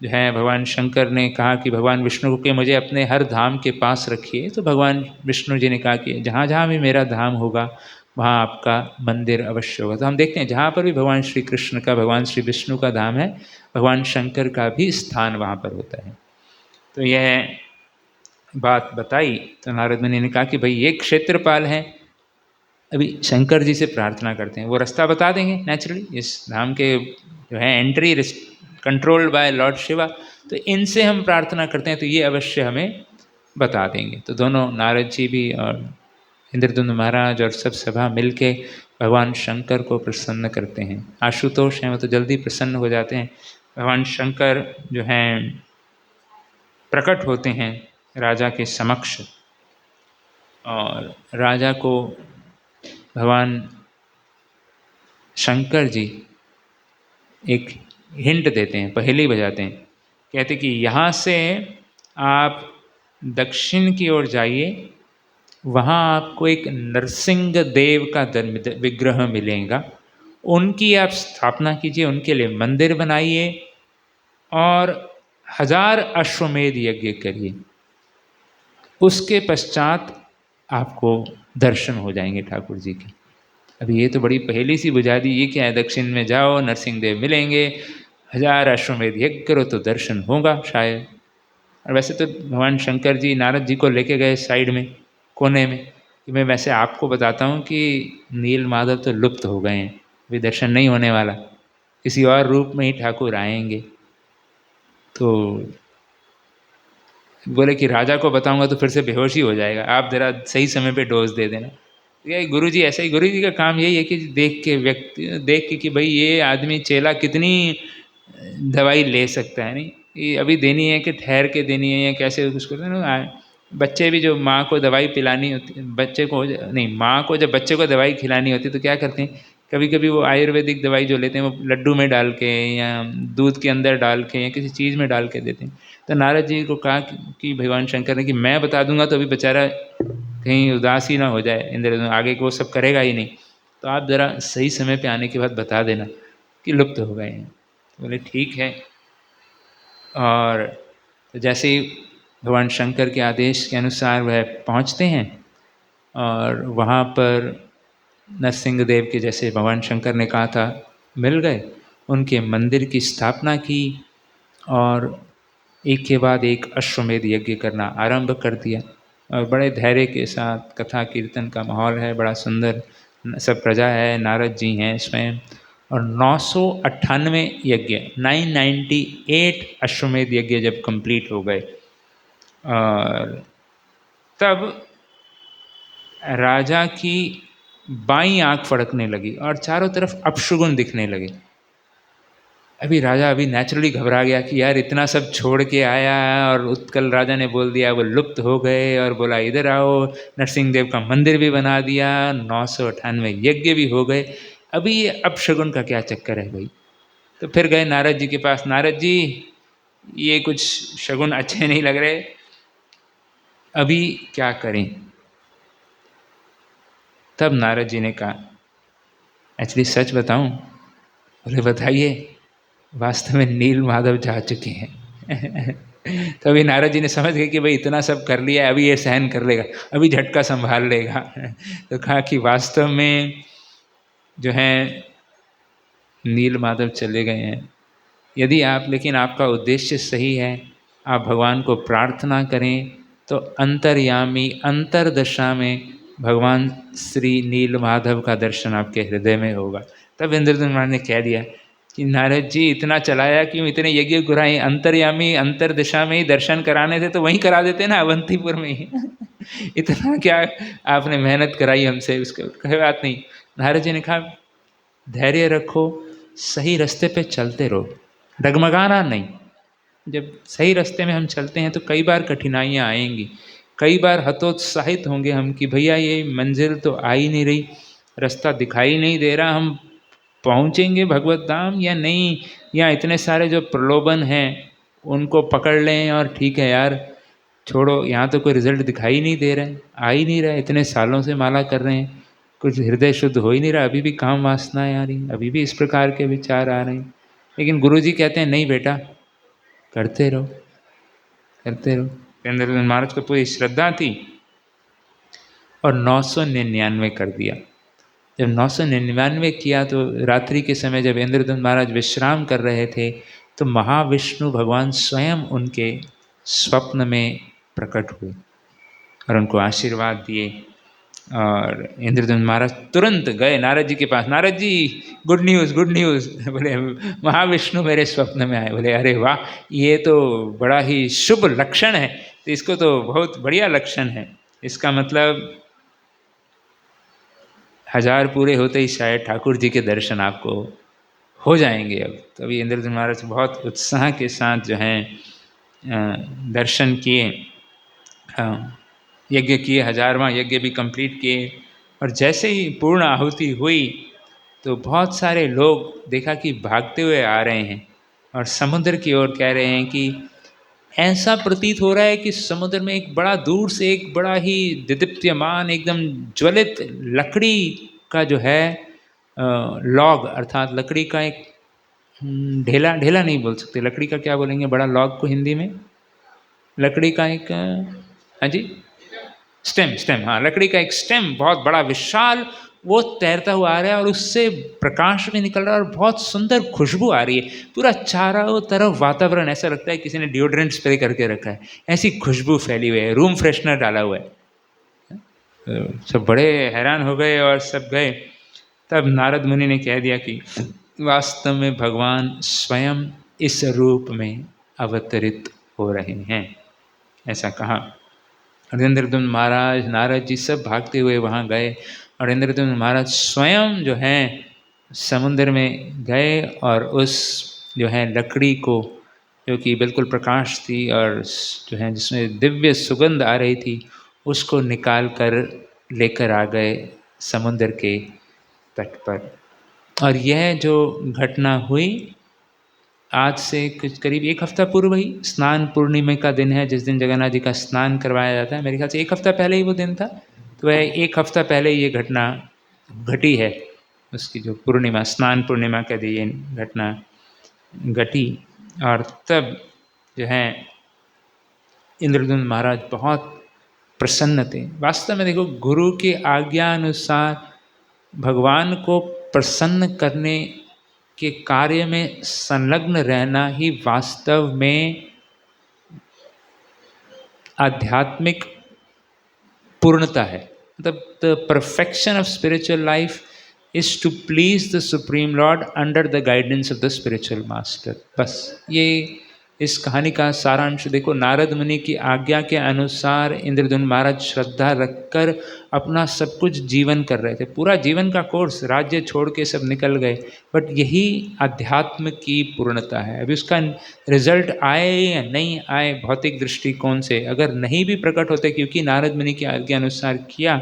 जो है भगवान शंकर ने कहा कि भगवान विष्णु को कि मुझे अपने हर धाम के पास रखिए। तो भगवान विष्णु जी ने कहा कि जहाँ जहाँ भी मेरा धाम होगा वहाँ आपका मंदिर अवश्य होगा। तो हम देखते हैं जहाँ पर भी भगवान श्री कृष्ण का, भगवान श्री विष्णु का धाम है, भगवान शंकर का भी स्थान वहाँ पर होता है। तो यह बात बताई तो नारद मुनि ने कहा कि भाई ये क्षेत्रपाल हैं, अभी शंकर जी से प्रार्थना करते हैं, वो रास्ता बता देंगे नेचुरली, इस धाम के जो है entry controlled by Lord Shiva, तो इनसे हम प्रार्थना करते हैं तो ये अवश्य हमें बता देंगे। तो दोनों नारद जी भी और इंद्रद्युम्न महाराज और सब सभा मिलके भगवान शंकर को प्रसन्न करते हैं। आशुतोष हैं वो तो जल्दी प्रसन्न हो जाते हैं। भगवान शंकर जो हैं प्रकट होते हैं राजा के समक्ष और राजा को भगवान शंकर जी एक हिंट देते हैं, पहेली बजाते हैं, कहते कि यहाँ से आप दक्षिण की ओर जाइए, वहाँ आपको एक नरसिंह देव का विग्रह मिलेगा, उनकी आप स्थापना कीजिए, उनके लिए मंदिर बनाइए और 1000 अश्वमेध यज्ञ करिए। उसके पश्चात आपको दर्शन हो जाएंगे ठाकुर जी के। अभी ये तो बड़ी पहेली सी बुझा दी, ये क्या है, दक्षिण में जाओ नरसिंह देव मिलेंगे, 1000 अश्वमेध यज्ञ करो तो दर्शन होगा शायद। और वैसे तो भगवान शंकर जी नारद जी को लेके गए साइड में, कोने में, कि मैं वैसे आपको बताता हूँ कि नील माधव तो लुप्त हो गए हैं, अभी दर्शन नहीं होने वाला, किसी और रूप में ही ठाकुर आएंगे। तो बोले कि राजा को बताऊंगा तो फिर से बेहोश ही हो जाएगा, आप ज़रा सही समय पे डोज दे देना। ये गुरु जी ऐसा ही, गुरु जी का काम यही है कि देख के कि भाई ये आदमी चेला कितनी दवाई ले सकता है, नहीं ये अभी देनी है कि ठहर के देनी है या कैसे उसको ना। बच्चे भी जो माँ को दवाई पिलानी होती, बच्चे को नहीं, माँ को जब बच्चे को दवाई खिलानी होती है तो क्या करते हैं, कभी कभी वो आयुर्वेदिक दवाई जो लेते हैं वो लड्डू में डाल के या दूध के अंदर डाल के या किसी चीज़ में डाल के देते हैं। तो नारद जी को कहा कि भगवान शंकर ने कि मैं बता दूंगा तो अभी बेचारा कहीं उदास ही ना हो जाए, इंद्र आगे को वो सब करेगा ही नहीं, तो आप ज़रा सही समय पे आने के बाद बता देना कि लुप्त हो गए हैं। तो बोले ठीक है। और तो जैसे ही भगवान शंकर के आदेश के अनुसार वह पहुंचते हैं और वहाँ पर नरसिंह देव के जैसे भगवान शंकर ने कहा था मिल गए, उनके मंदिर की स्थापना की और एक के बाद एक अश्वमेध यज्ञ करना आरंभ कर दिया। और बड़े धैर्य के साथ कथा कीर्तन का माहौल है, बड़ा सुंदर सब प्रजा है, नारद जी हैं स्वयं, और 998 यज्ञ, 998 अश्वमेध यज्ञ जब कंप्लीट हो गए और तब राजा की बाईं आंख फड़कने लगी और चारों तरफ अपशुगुन दिखने लगे। अभी राजा अभी नेचुरली घबरा गया कि यार इतना सब छोड़ के आया और उत्कल राजा ने बोल दिया वो लुप्त हो गए, और बोला इधर आओ, नरसिंह देव का मंदिर भी बना दिया, 998 यज्ञ भी हो गए, अभी ये अपशगुन का क्या चक्कर है भाई। तो फिर गए नारद जी के पास, नारद जी ये कुछ शगुन अच्छे नहीं लग रहे, अभी क्या करें। तब नारद जी ने कहा, एक्चुअली सच बताऊं, बोले बताइए, वास्तव में नील माधव जा चुके हैं। तो अभी नारद जी ने समझ गए कि भाई इतना सब कर लिया है, अभी ये सहन कर लेगा, अभी झटका संभाल लेगा। तो कहा कि वास्तव में जो है नील माधव चले गए हैं। यदि आप, लेकिन आपका उद्देश्य सही है, आप भगवान को प्रार्थना करें तो अंतर्यामी अंतरदशा में भगवान श्री नील माधव का दर्शन आपके हृदय में होगा। तब इंद्रदुम्न महाराज ने कह दिया कि नारद जी इतना चलाया क्यों, इतने यज्ञ गुराई, अंतर्यामी अंतरदिशा में ही दर्शन कराने थे तो वहीं करा देते ना, अवंतीपुर में ही। इतना क्या आपने मेहनत कराई हमसे, उसके कोई बात नहीं। नारद जी ने कहा धैर्य रखो, सही रास्ते पे चलते रहो, डगमगाना नहीं। जब सही रास्ते में हम चलते हैं तो कई बार कठिनाइयाँ आएंगी, कई बार हतोत्साहित होंगे हम कि भैया ये मंजिल तो आ ही नहीं रही, रास्ता दिखाई नहीं दे रहा, हम पहुँचेंगे भगवत धाम या नहीं, या इतने सारे जो प्रलोभन हैं उनको पकड़ लें और ठीक है यार छोड़ो, यहाँ तो कोई रिजल्ट दिखाई नहीं दे रहा है, आ ही नहीं रहा है, इतने सालों से माला कर रहे हैं, कुछ हृदय शुद्ध हो ही नहीं रहा, अभी भी काम वासनाएं आ रही, अभी भी इस प्रकार के विचार आ रहे हैं। लेकिन गुरुजी कहते हैं नहीं बेटा, करते रहो, करते रहो। इंद्रदुम्न महाराज को पूरी श्रद्धा थी और 999 कर दिया। जब 999 किया तो रात्रि के समय जब इंद्रदुम्न महाराज विश्राम कर रहे थे तो महाविष्णु भगवान स्वयं उनके स्वप्न में प्रकट हुए और उनको आशीर्वाद दिए। और इंद्रदुम्न महाराज तुरंत गए नारद जी के पास, Narad ji good news, good news. बोले महाविष्णु मेरे स्वप्न में आए। बोले अरे वाह, ये तो बड़ा ही शुभ लक्षण है, तो इसको तो बहुत बढ़िया लक्षण है, इसका मतलब 1000 पूरे होते ही शायद ठाकुर जी के दर्शन आपको हो जाएंगे। अब तभी इंद्रदुम्न महाराज बहुत उत्साह के साथ जो हैं दर्शन किए, यज्ञ किए, 1000वां यज्ञ भी कंप्लीट किए। और जैसे ही पूर्ण आहुति हुई तो बहुत सारे लोग देखा कि भागते हुए आ रहे हैं और समुद्र की ओर कह रहे हैं कि ऐसा प्रतीत हो रहा है कि समुद्र में एक बड़ा, दूर से एक बड़ा ही दिदीप्यमान एकदम ज्वलित लकड़ी का जो है लॉग, अर्थात लकड़ी का एक ढेला, ढेला नहीं बोल सकते, लकड़ी का क्या बोलेंगे बड़ा लॉग को हिंदी में, लकड़ी का एक, हाँ जी स्टेम, स्टेम, हाँ लकड़ी का एक स्टेम बहुत बड़ा विशाल वो तैरता हुआ आ रहा है और उससे प्रकाश भी निकल रहा है और बहुत सुंदर खुशबू आ रही है। पूरा चारों तरफ वातावरण ऐसा लगता है किसी ने डिओड्रेंट स्प्रे करके रखा है, ऐसी खुशबू फैली हुई है, रूम फ्रेशनर डाला हुआ है। सब बड़े हैरान हो गए और सब गए। तब नारद मुनि ने कह दिया कि वास्तव में भगवान स्वयं इस रूप में अवतरित हो रहे हैं, ऐसा कहा। और इंद्रदुम्न महाराज, नारद जी सब भागते हुए वहाँ गए और इंद्रदुम्न महाराज स्वयं जो हैं समुद्र में गए और उस जो है लकड़ी को, जो कि बिल्कुल प्रकाश थी और जो है जिसमें दिव्य सुगंध आ रही थी, उसको निकाल कर लेकर आ गए समुद्र के तट पर। और यह जो घटना हुई आज से कुछ करीब 1 हफ्ता पूर्व ही, स्नान पूर्णिमा का दिन है जिस दिन जगन्नाथ जी का स्नान करवाया जाता है, मेरे ख्याल से 1 हफ्ता पहले ही वो दिन था। तो वह 1 हफ्ता पहले ये घटना घटी है, उसकी जो पूर्णिमा, स्नान पूर्णिमा का दिन ये घटना घटी। और तब जो है इंद्रदुम्न महाराज बहुत प्रसन्न थे। वास्तव में देखो, गुरु की आज्ञा अनुसार भगवान को प्रसन्न करने के कार्य में संलग्न रहना ही वास्तव में आध्यात्मिक पूर्णता है। मतलब the perfection of spiritual life is to please the supreme lord under the guidance of the spiritual master. बस ये इस कहानी का सारांश देखो। नारद मुनि की आज्ञा के अनुसार इंद्रदुम्न महाराज श्रद्धा रखकर अपना सब कुछ जीवन कर रहे थे, पूरा जीवन का कोर्स, राज्य छोड़ के सब निकल गए। बट यही अध्यात्म की पूर्णता है। अभी उसका रिजल्ट आए या नहीं आए भौतिक दृष्टिकोण से, अगर नहीं भी प्रकट होते क्योंकि नारद मुनि की आज्ञा अनुसार किया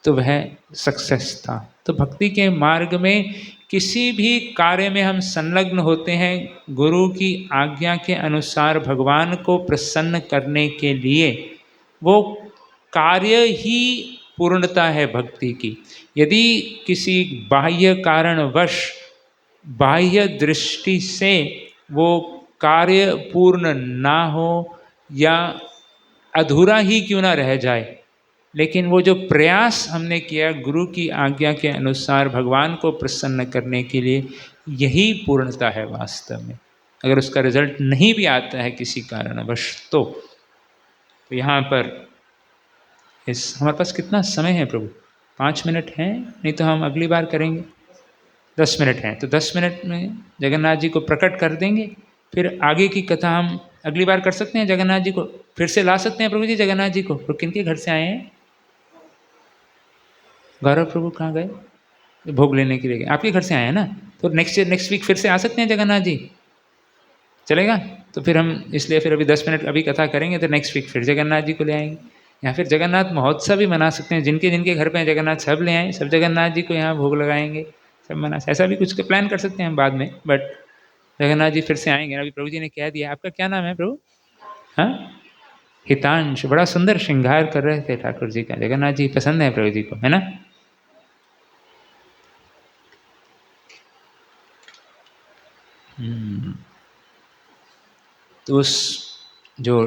तो वह सक्सेस था। तो भक्ति के मार्ग में किसी भी कार्य में हम संलग्न होते हैं गुरु की आज्ञा के अनुसार भगवान को प्रसन्न करने के लिए, वो कार्य ही पूर्णता है भक्ति की। यदि किसी बाह्य कारणवश, बाह्य दृष्टि से वो कार्य पूर्ण ना हो या अधूरा ही क्यों ना रह जाए, लेकिन वो जो प्रयास हमने किया गुरु की आज्ञा के अनुसार भगवान को प्रसन्न करने के लिए, यही पूर्णता है वास्तव में। अगर उसका रिजल्ट नहीं भी आता है किसी कारणवश तो यहाँ पर हमारे पास कितना समय है प्रभु? 5 मिनट हैं, नहीं तो हम अगली बार करेंगे। 10 मिनट हैं, तो 10 मिनट में जगन्नाथ जी को प्रकट कर देंगे, फिर आगे की कथा हम अगली बार कर सकते हैं। जगन्नाथ जी को फिर से ला सकते हैं प्रभु जी, जगन्नाथ जी को। तो किनके घर से आए हैं? गौरव प्रभु कहाँ गए? भोग लेने के लिए गए, आपके घर से आए हैं ना, तो नेक्स्ट वीक फिर से आ सकते हैं जगन्नाथ जी, चलेगा? तो फिर हम इसलिए फिर अभी 10 मिनट अभी कथा करेंगे, तो नेक्स्ट वीक फिर जगन्नाथ जी को ले आएंगे। या फिर जगन्नाथ महोत्सव भी मना सकते हैं, जिनके जिनके घर पे जगन्नाथ सब ले आए, सब जगन्नाथ जी को यहाँ भोग लगाएंगे, सब मना, ऐसा भी कुछ प्लान कर सकते हैं हम बाद में। बट जगन्नाथ जी फिर से आएंगे। अभी प्रभु जी ने कह दिया। आपका क्या नाम है प्रभु? हाँ, हितांश। बड़ा सुंदर श्रृंगार कर रहे थे ठाकुर जी का। जगन्नाथ जी पसंद है प्रभु जी को, है ना? तो उस जो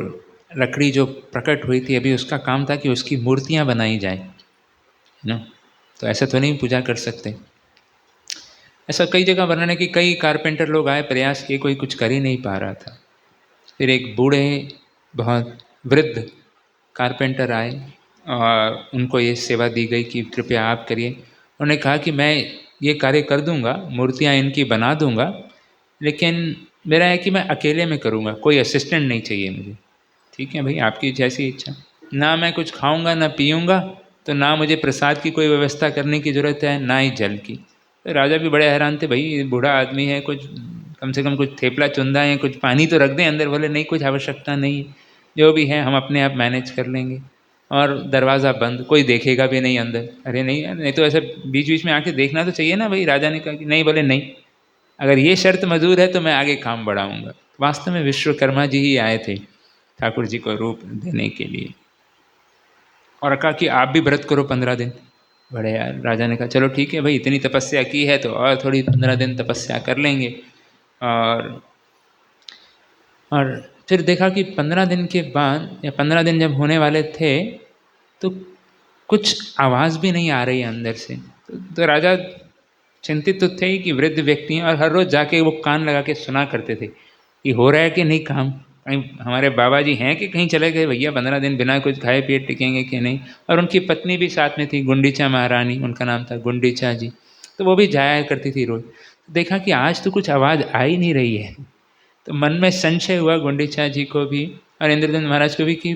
लकड़ी जो प्रकट हुई थी, अभी उसका काम था कि उसकी मूर्तियां बनाई जाए, है ना? तो ऐसा तो नहीं पूजा कर सकते। ऐसा कई जगह वर्णन है कि कई कारपेंटर लोग आए, प्रयास किए, कोई कुछ कर ही नहीं पा रहा था। फिर एक बूढ़े बहुत वृद्ध कारपेंटर आए और उनको ये सेवा दी गई कि कृपया आप करिए। उन्होंने कहा कि मैं ये कार्य कर दूंगा, मूर्तियाँ इनकी बना दूंगा, लेकिन मेरा है कि मैं अकेले में करूँगा, कोई असिस्टेंट नहीं चाहिए मुझे। ठीक है भाई, आपकी जैसी इच्छा। ना मैं कुछ खाऊंगा ना पीऊँगा, तो ना मुझे प्रसाद की कोई व्यवस्था करने की ज़रूरत है, ना ही जल की। तो राजा भी बड़े हैरान थे, भाई बूढ़ा आदमी है, कुछ कम से कम कुछ थेपला चुंदा है, कुछ पानी तो रख दें अंदर। बोले नहीं, कुछ आवश्यकता नहीं, जो भी है हम अपने आप मैनेज कर लेंगे। और दरवाज़ा बंद, कोई देखेगा भी नहीं अंदर। अरे नहीं, नहीं तो ऐसे बीच बीच में आके देखना तो चाहिए ना भाई। राजा ने कहा कि नहीं। बोले नहीं, अगर ये शर्त मंजूर है तो मैं आगे काम बढ़ाऊंगा। वास्तव में विश्वकर्मा जी ही आए थे ठाकुर जी को रूप देने के लिए, और कहा कि आप भी व्रत करो 15 दिन। बड़े यार, राजा ने कहा चलो ठीक है भाई, इतनी तपस्या की है तो और थोड़ी 15 दिन तपस्या कर लेंगे। और फिर देखा कि 15 दिन के बाद, या 15 दिन जब होने वाले थे, तो कुछ आवाज़ भी नहीं आ रही है अंदर से। तो राजा चिंतित तो थे ही कि वृद्ध व्यक्ति हैं, और हर रोज़ जाके वो कान लगा के सुना करते थे कि हो रहा है कि नहीं काम, कहीं हमारे बाबा जी हैं कि कहीं चले गए भैया, 15 दिन बिना कुछ खाए पिए टिकेंगे कि नहीं। और उनकी पत्नी भी साथ में थी, गुंडीचा महारानी उनका नाम था, गुंडीचा जी। तो वो भी जाया करती थी रोज़। देखा कि आज तो कुछ आवाज़ आ ही नहीं रही है, तो मन में संशय हुआ गुंडीचा जी को भी और इंद्रदंत महाराज को भी कि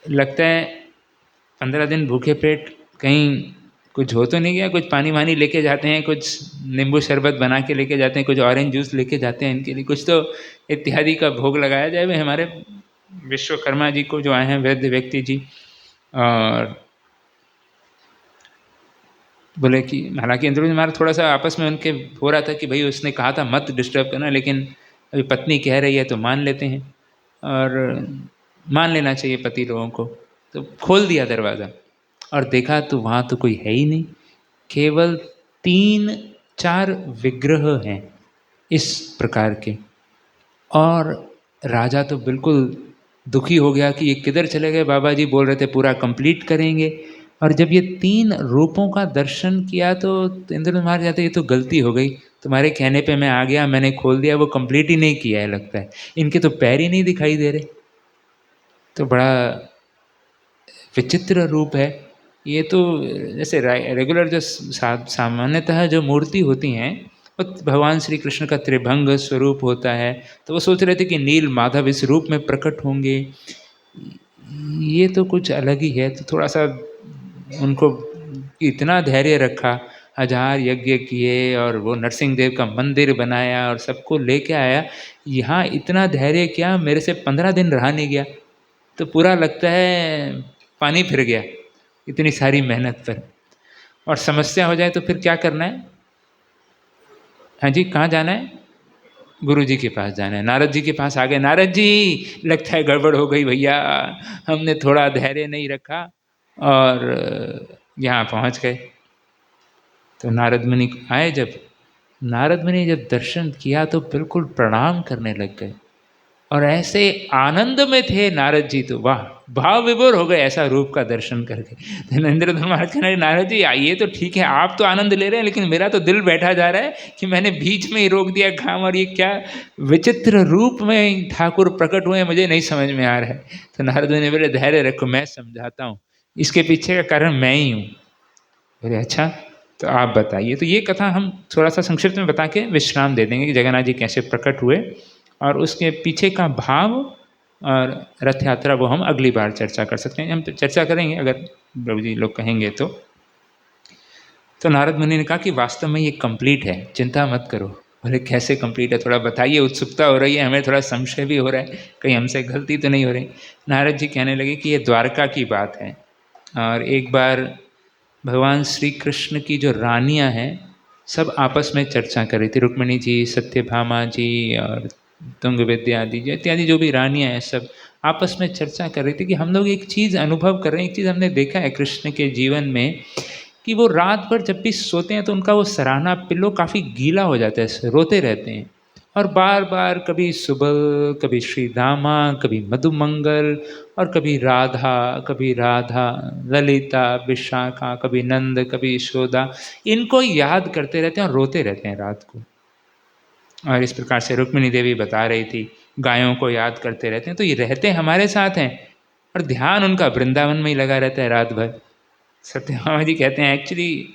लगता है 15 दिन भूखे पेट कहीं कुछ हो तो नहीं गया। कुछ पानी वानी लेके जाते हैं, कुछ नींबू शरबत बना के लेके जाते हैं, कुछ ऑरेंज जूस लेके जाते हैं इनके लिए, कुछ तो इत्यादि का भोग लगाया जाए भाई हमारे विश्वकर्मा जी को जो आए हैं वृद्ध व्यक्ति जी। और बोले कि हालांकि इंद्रदंत महाराज थोड़ा सा आपस में उनके हो रहा था कि भाई उसने कहा था मत डिस्टर्ब करना, लेकिन अभी पत्नी कह रही है तो मान लेते हैं, और मान लेना चाहिए पति लोगों को। तो खोल दिया दरवाज़ा और देखा तो वहाँ तो कोई है ही नहीं, केवल 3-4 विग्रह हैं इस प्रकार के। और राजा तो बिल्कुल दुखी हो गया कि ये किधर चले गए, बाबा जी बोल रहे थे पूरा कंप्लीट करेंगे। और जब ये 3 रूपों का दर्शन किया तो इंद्रदंत महाराज जाते, ये तो गलती हो गई, तुम्हारे कहने पे मैं आ गया, मैंने खोल दिया, वो कंप्लीट ही नहीं किया है लगता है, इनके तो पैर ही नहीं दिखाई दे रहे। तो बड़ा विचित्र रूप है ये तो। जैसे रेगुलर जो सामान्यतः जो मूर्ति होती हैं, वो भगवान श्री कृष्ण का त्रिभंग स्वरूप होता है, तो वो सोच रहे थे कि नील माधव इस रूप में प्रकट होंगे। ये तो कुछ अलग ही है। तो थोड़ा सा उनको इतना धैर्य रखा, 1000 यज्ञ किए और वो नरसिंह देव का मंदिर बनाया और सबको लेके आया, यहाँ इतना धैर्य क्या, मेरे से 15 दिन रहा नहीं गया। तो पूरा लगता है पानी फिर गया इतनी सारी मेहनत पर। और समस्या हो जाए तो फिर क्या करना है? हाँ जी, कहाँ जाना है? गुरु जी के पास जाना है। नारद जी के पास आ गए, नारद जी लगता है गड़बड़ हो गई भैया, हमने थोड़ा धैर्य नहीं रखा और यहाँ पहुँच गए। तो नारद मुनि आए जब, नारद मुनि जब दर्शन किया तो बिल्कुल प्रणाम करने लग गए और ऐसे आनंद में थे नारद जी, तो वाह, भाव विभोर हो गए ऐसा रूप का दर्शन करके। तो इंद्रधनुष महाराज कहने लगे, नारद जी ये तो ठीक है, आप तो आनंद ले रहे हैं, लेकिन मेरा तो दिल बैठा जा रहा है कि मैंने बीच में ही रोक दिया काम, और ये क्या विचित्र रूप में ठाकुर प्रकट हुए, मुझे नहीं समझ में आ रहा है। तो नारद मुनि बोले, धैर्य रखो, मैं समझाता हूँ, इसके पीछे का कारण मैं ही हूँ। बोले अच्छा, तो आप बताइए। तो ये कथा हम थोड़ा सा संक्षिप्त में बता के विश्राम दे देंगे कि जगन्नाथ जी कैसे प्रकट हुए और उसके पीछे का भाव और रथ यात्रा, वो हम अगली बार चर्चा कर सकते हैं। हम तो चर्चा करेंगे अगर प्रभु जी लोग कहेंगे तो। नारद मुनि ने कहा कि वास्तव में ये कंप्लीट है, चिंता मत करो। बोले कैसे कंप्लीट है, थोड़ा बताइए, उत्सुकता हो रही है हमें, थोड़ा संशय भी हो रहा है कहीं हमसे गलती तो नहीं हो रही। नारद जी कहने लगे कि ये द्वारका की बात है, और एक बार भगवान श्री कृष्ण की जो रानियां हैं सब आपस में चर्चा कर रही थी, रुक्मिणी जी, सत्यभामा जी और तुंग विद्या आदि इत्यादि जो भी रानियां हैं, सब आपस में चर्चा कर रही थी कि हम लोग एक चीज़ अनुभव कर रहे हैं, एक चीज़ हमने देखा है कृष्ण के जीवन में कि वो रात भर जब भी सोते हैं तो उनका वो सराहना पिल्लो काफ़ी गीला हो जाता है, रोते रहते हैं, और बार बार कभी सुबल, कभी श्री दामा, कभी मधुमंगल, और कभी राधा, ललिता, विशाखा, कभी नंद, कभी यशोदा, इनको याद करते रहते हैं और रोते रहते हैं रात को। और इस प्रकार से रुक्मिणी देवी बता रही थी, गायों को याद करते रहते हैं, तो ये रहते हमारे साथ हैं और ध्यान उनका वृंदावन में ही लगा रहता है रात भर। सत्यभामा जी कहते हैं, एक्चुअली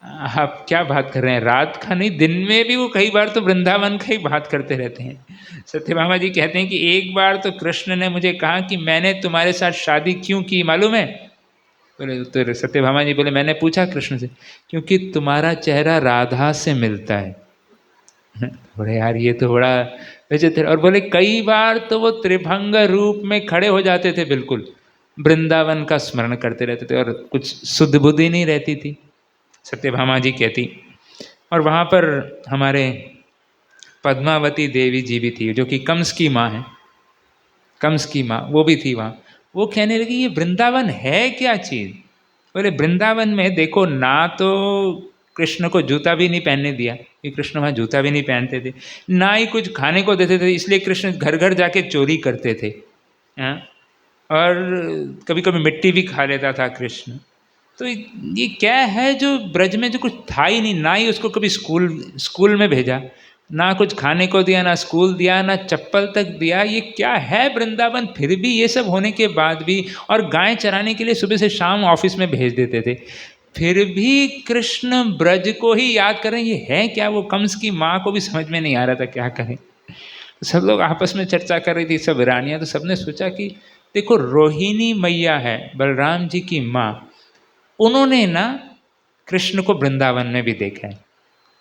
आप क्या बात कर रहे हैं, रात का नहीं, दिन में भी वो कई बार तो वृंदावन का ही बात करते रहते हैं। सत्यभामा जी कहते हैं कि एक बार तो कृष्ण ने मुझे कहा कि मैंने तुम्हारे साथ शादी क्यों की मालूम है? बोले, तो सत्यभामा जी बोले, मैंने पूछा कृष्ण से, क्योंकि तुम्हारा चेहरा राधा से मिलता है। बोले यार ये तो बड़ा विचित्र। और बोले कई बार तो वो त्रिभंग रूप में खड़े हो जाते थे, बिल्कुल वृंदावन का स्मरण करते रहते थे और कुछ शुद्ध बुद्धि नहीं रहती थी, सत्यभामा जी कहती। और वहाँ पर हमारे पद्मावती देवी जी भी थी, जो कि कंस की माँ है, कंस की माँ, वो भी थी वहाँ। वो कहने लगी ये वृंदावन है क्या चीज़? बोले वृंदावन में देखो, ना तो कृष्ण को जूता भी नहीं पहनने दिया, कि कृष्ण वहाँ जूता भी नहीं पहनते थे, ना ही कुछ खाने को देते थे, इसलिए कृष्ण घर घर जाके चोरी करते थे। हाँ, और कभी कभी मिट्टी भी खा लेता था कृष्ण। तो ये क्या है जो ब्रज में जो कुछ था ही नहीं, ना ही उसको कभी स्कूल स्कूल में भेजा, ना कुछ खाने को दिया, ना स्कूल दिया, ना चप्पल तक दिया, ये क्या है वृंदावन? फिर भी ये सब होने के बाद भी, और गाय चराने के लिए सुबह से शाम ऑफिस में भेज देते थे, फिर भी कृष्ण ब्रज को ही याद करें, ये है क्या? वो कंस की माँ को भी समझ में नहीं आ रहा था क्या करें। तो सब लोग आपस में चर्चा कर रही थी, सब रानियाँ, तो सबने सोचा कि देखो रोहिणी मैया है, बलराम जी की माँ, उन्होंने ना कृष्ण को वृंदावन में भी देखा है,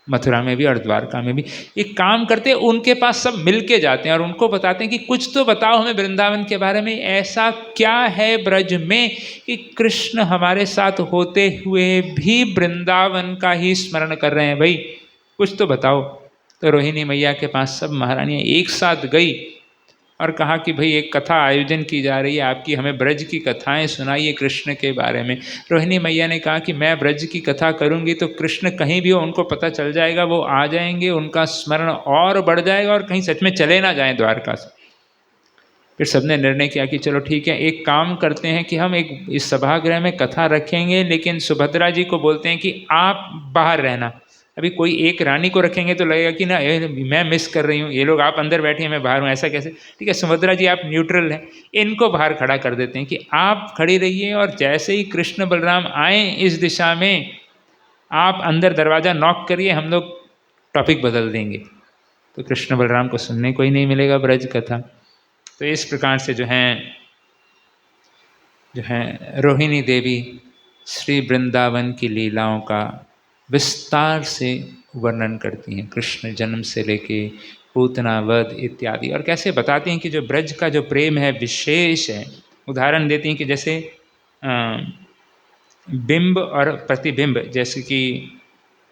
मथुरा में भी और द्वारका में भी। एक काम करते हैं, उनके पास सब मिल के जाते हैं और उनको बताते हैं कि कुछ तो बताओ हमें वृंदावन के बारे में, ऐसा क्या है ब्रज में कि कृष्ण हमारे साथ होते हुए भी वृंदावन का ही स्मरण कर रहे हैं, भाई कुछ तो बताओ। तो रोहिणी मैया के पास सब महारानियाँ एक साथ गई और कहा कि भाई एक कथा आयोजन की जा रही है आपकी, हमें ब्रज की कथाएं सुनाइए कृष्ण के बारे में। रोहिणी मैया ने कहा कि मैं ब्रज की कथा करूंगी तो कृष्ण कहीं भी हो उनको पता चल जाएगा, वो आ जाएंगे, उनका स्मरण और बढ़ जाएगा और कहीं सच में चले ना जाएं द्वारका से। फिर सबने निर्णय किया कि चलो ठीक है, एक काम करते हैं कि हम एक इस सभागृह में कथा रखेंगे, लेकिन सुभद्रा जी को बोलते हैं कि आप बाहर रहना। अभी कोई एक रानी को रखेंगे तो लगेगा कि ना मैं मिस कर रही हूँ, ये लोग आप अंदर बैठे हैं मैं बाहर हूँ, ऐसा कैसे? ठीक है सुभद्रा जी आप न्यूट्रल हैं, इनको बाहर खड़ा कर देते हैं कि आप खड़ी रहिए, और जैसे ही कृष्ण बलराम आए इस दिशा में, आप अंदर दरवाज़ा नॉक करिए, हम लोग टॉपिक बदल देंगे। तो कृष्ण बलराम को सुनने को ही नहीं मिलेगा ब्रज कथा। तो इस प्रकार से जो है रोहिणी देवी श्री वृंदावन की लीलाओं का विस्तार से वर्णन करती हैं, कृष्ण जन्म से लेके पूतना वध इत्यादि, और कैसे बताती हैं कि जो ब्रज का जो प्रेम है विशेष है। उदाहरण देती हैं कि जैसे बिंब और प्रतिबिंब, जैसे कि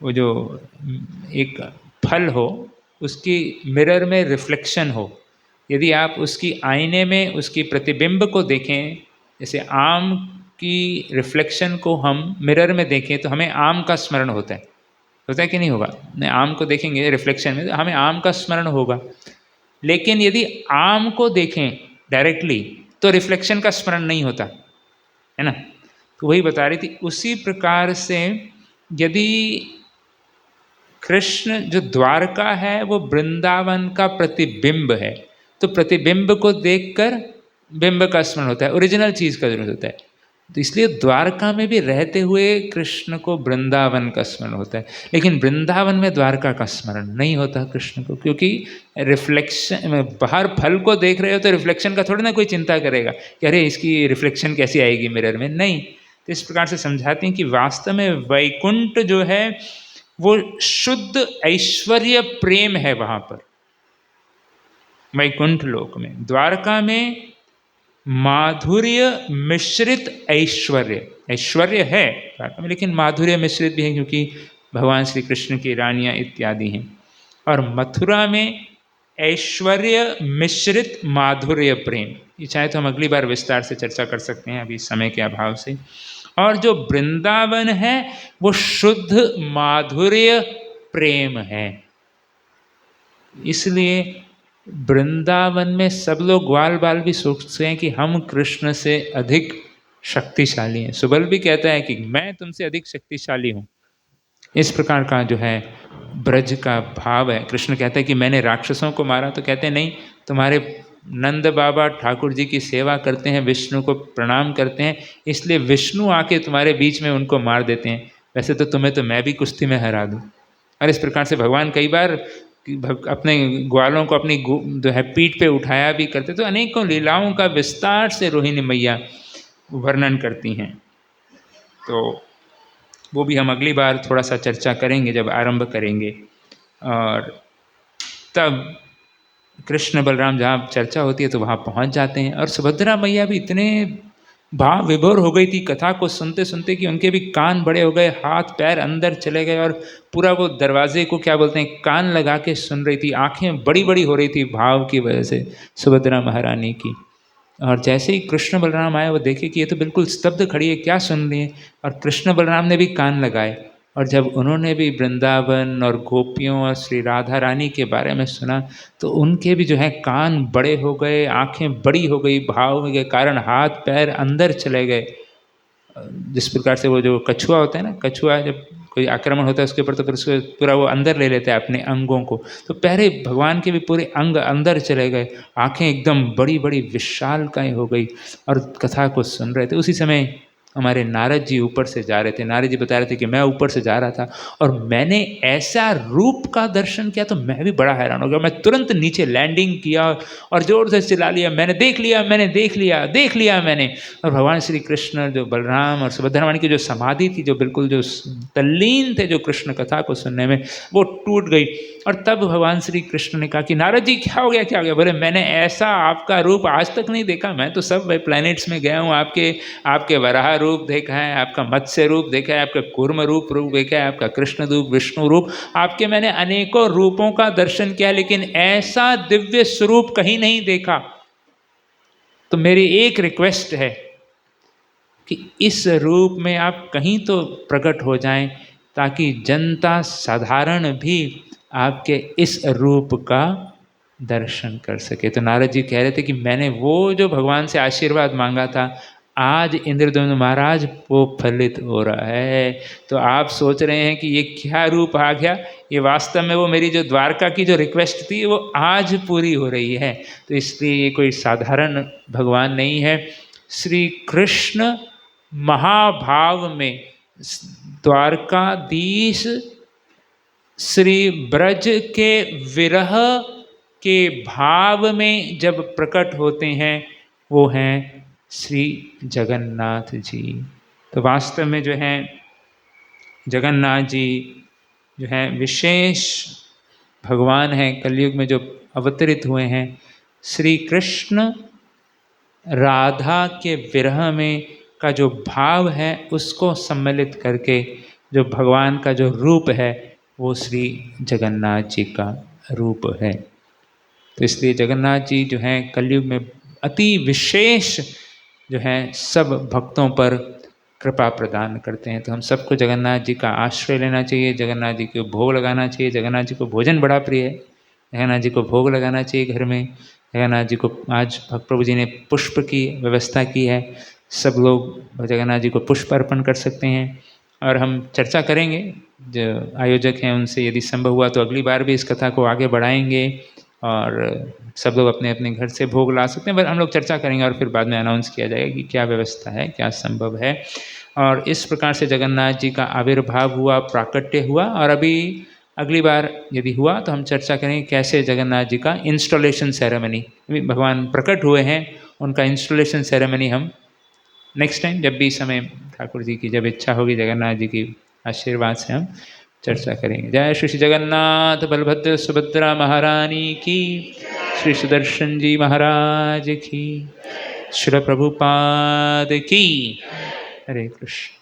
वो जो एक फल हो, उसकी मिरर में रिफ्लेक्शन हो, यदि आप उसकी आईने में उसकी प्रतिबिंब को देखें, जैसे आम की रिफ्लेक्शन को हम मिरर में देखें तो हमें आम का स्मरण होता है कि नहीं होगा? नहीं, आम को देखेंगे रिफ्लेक्शन में तो हमें आम का स्मरण होगा, लेकिन यदि आम को देखें डायरेक्टली तो रिफ्लेक्शन का स्मरण नहीं होता, है ना? तो वही बता रही थी, उसी प्रकार से यदि कृष्ण जो द्वारका है वो वृंदावन का प्रतिबिंब है, तो प्रतिबिंब को देखकर बिंब का स्मरण होता है, ओरिजिनल चीज का जरूरत होता है। तो इसलिए द्वारका में भी रहते हुए कृष्ण को वृंदावन का स्मरण होता है, लेकिन वृंदावन में द्वारका का स्मरण नहीं होता कृष्ण को, क्योंकि रिफ्लेक्शन, बाहर फल को देख रहे हो तो रिफ्लेक्शन का थोड़ी ना कोई चिंता करेगा कि अरे इसकी रिफ्लेक्शन कैसी आएगी मिरर में, नहीं। तो इस प्रकार से समझाते हैं कि वास्तव में वैकुंठ जो है वो शुद्ध ऐश्वर्य प्रेम है वहां पर, वैकुंठ लोक में। द्वारका में माधुर्य मिश्रित ऐश्वर्य, ऐश्वर्य है द्वारका में, लेकिन माधुर्य मिश्रित भी है, क्योंकि भगवान श्री कृष्ण की रानियां इत्यादि हैं। और मथुरा में ऐश्वर्य मिश्रित माधुर्य प्रेम, ये चाहे तो हम अगली बार विस्तार से चर्चा कर सकते हैं, अभी समय के अभाव से। और जो वृंदावन है वो शुद्ध माधुर्य प्रेम है, इसलिए वृंदावन में सब लोग ग्वाल बाल भी सोचते हैं कि हम कृष्ण से अधिक शक्तिशाली हैं। सुबल भी कहता है कि मैं तुमसे अधिक शक्तिशाली हूँ। इस प्रकार का जो है ब्रज का भाव है। कृष्ण कहता है कि मैंने राक्षसों को मारा, तो कहते हैं नहीं, तुम्हारे नंद बाबा ठाकुर जी की सेवा करते हैं, विष्णु को प्रणाम करते हैं, इसलिए विष्णु आके तुम्हारे बीच में उनको मार देते हैं, वैसे तो तुम्हें तो मैं भी कुश्ती में हरा दूँ। और इस प्रकार से भगवान कई बार अपने ग्वालों को अपनी जो है पीठ पे उठाया भी करते, तो अनेकों लीलाओं का विस्तार से रोहिणी मैया वर्णन करती हैं। तो वो भी हम अगली बार थोड़ा सा चर्चा करेंगे जब आरंभ करेंगे। और तब कृष्ण बलराम जहाँ चर्चा होती है तो वहाँ पहुँच जाते हैं। और सुभद्रा मैया भी इतने भाव विभोर हो गई थी कथा को सुनते सुनते कि उनके भी कान बड़े हो गए, हाथ पैर अंदर चले गए, और पूरा वो दरवाजे को क्या बोलते हैं, कान लगा के सुन रही थी, आंखें बड़ी बड़ी हो रही थी भाव की वजह से सुभद्रा महारानी की। और जैसे ही कृष्ण बलराम आए वो देखे कि ये तो बिल्कुल स्तब्ध खड़ी है, क्या सुन रही है। और कृष्ण बलराम ने भी कान लगाए, और जब उन्होंने भी वृंदावन और गोपियों और श्री राधा रानी के बारे में सुना तो उनके भी जो है कान बड़े हो गए, आंखें बड़ी हो गई, भाव के कारण हाथ पैर अंदर चले गए। जिस प्रकार से वो जो कछुआ होता है ना, कछुआ जब कोई आक्रमण होता है उसके ऊपर तो फिर उसको पूरा वो अंदर ले लेता है अपने अंगों को, तो पहले भगवान के भी पूरे अंग अंदर चले गए, आंखें एकदम बड़ी बड़ी विशालकाय हो गई और कथा को सुन रहे थे। उसी समय हमारे नारद जी ऊपर से जा रहे थे। नारद जी बता रहे थे कि मैं ऊपर से जा रहा था और मैंने ऐसा रूप का दर्शन किया तो मैं भी बड़ा हैरान हो गया। मैं तुरंत नीचे लैंडिंग किया और जोर से चिल्ला लिया, मैंने देख लिया, मैंने देख लिया, देख लिया मैंने। और भगवान श्री कृष्ण जो बलराम और सुभद्रा की जो समाधि थी, जो बिल्कुल जो तल्लीन थे जो कृष्ण कथा को सुनने में, वो टूट गई। और तब भगवान श्री कृष्ण ने कहा कि नारद जी क्या हो गया, क्या हो गया? बोले मैंने ऐसा आपका रूप आज तक नहीं देखा, मैं तो सब प्लैनेट्स में गया हूँ, आपके वराह रूप देखा है, आपका मत्स्य रूप देखा है, आपका कूर्म रूप देखा है, आपका कृष्ण रूप, विष्णु रूप, आपके मैंने अनेकों रूपों का दर्शन किया, लेकिन ऐसा दिव्य स्वरूप कहीं नहीं देखा। तो मेरी एक रिक्वेस्ट है कि इस रूप में आप कहीं तो प्रकट हो जाएं, ताकि जनता साधारण भी आपके इस रूप का दर्शन कर सके। तो नारद जी कह रहे थे कि मैंने वो जो भगवान से आशीर्वाद मांगा था, आज इंद्रद्युम्न महाराज वो फलित हो रहा है। तो आप सोच रहे हैं कि ये क्या रूप आ गया, ये वास्तव में वो मेरी जो द्वारका की जो रिक्वेस्ट थी वो आज पूरी हो रही है। तो इसलिए ये कोई साधारण भगवान नहीं है। श्री कृष्ण महाभाव में द्वारकाधीश श्री ब्रज के विरह के भाव में जब प्रकट होते हैं, वो हैं श्री जगन्नाथ जी। तो वास्तव में जो है जगन्नाथ जी जो है विशेष भगवान हैं, कलयुग में जो अवतरित हुए हैं। श्री कृष्ण राधा के विरह में का जो भाव है उसको सम्मिलित करके जो भगवान का जो रूप है वो श्री जगन्नाथ जी का रूप है। तो इसलिए जगन्नाथ जी जो हैं कलयुग में अति विशेष जो हैं सब भक्तों पर कृपा प्रदान करते हैं। तो हम सबको जगन्नाथ जी का आश्रय लेना चाहिए, जगन्नाथ जी को भोग लगाना चाहिए। जगन्नाथ जी को भोजन बड़ा प्रिय है, जगन्नाथ जी को भोग लगाना चाहिए घर में। जगन्नाथ जी को आज भक्त प्रभु जी ने पुष्प की व्यवस्था की है, सब लोग जगन्नाथ जी को पुष्प अर्पण कर सकते हैं। और हम चर्चा करेंगे जो आयोजक हैं उनसे, यदि संभव हुआ तो अगली बार भी इस कथा को आगे बढ़ाएंगे और सब लोग अपने अपने घर से भोग ला सकते हैं। बस हम लोग चर्चा करेंगे और फिर बाद में अनाउंस किया जाएगा कि क्या व्यवस्था है, क्या संभव है। और इस प्रकार से जगन्नाथ जी का आविर्भाव हुआ, प्राकट्य हुआ। और अभी अगली बार यदि हुआ तो हम चर्चा करेंगे कैसे जगन्नाथ जी का इंस्टॉलेशन सेरेमनी, भगवान प्रकट हुए हैं उनका इंस्टॉलेशन सेरेमनी हम नेक्स्ट टाइम जब भी समय ठाकुर जी की जब इच्छा होगी, जगन्नाथ जी की आशीर्वाद से हम चर्चा करेंगे। जय श्री जगन्नाथ बलभद्र सुभद्रा महारानी की, श्री सुदर्शन जी महाराज की, श्री प्रभुपाद की। हरे कृष्ण।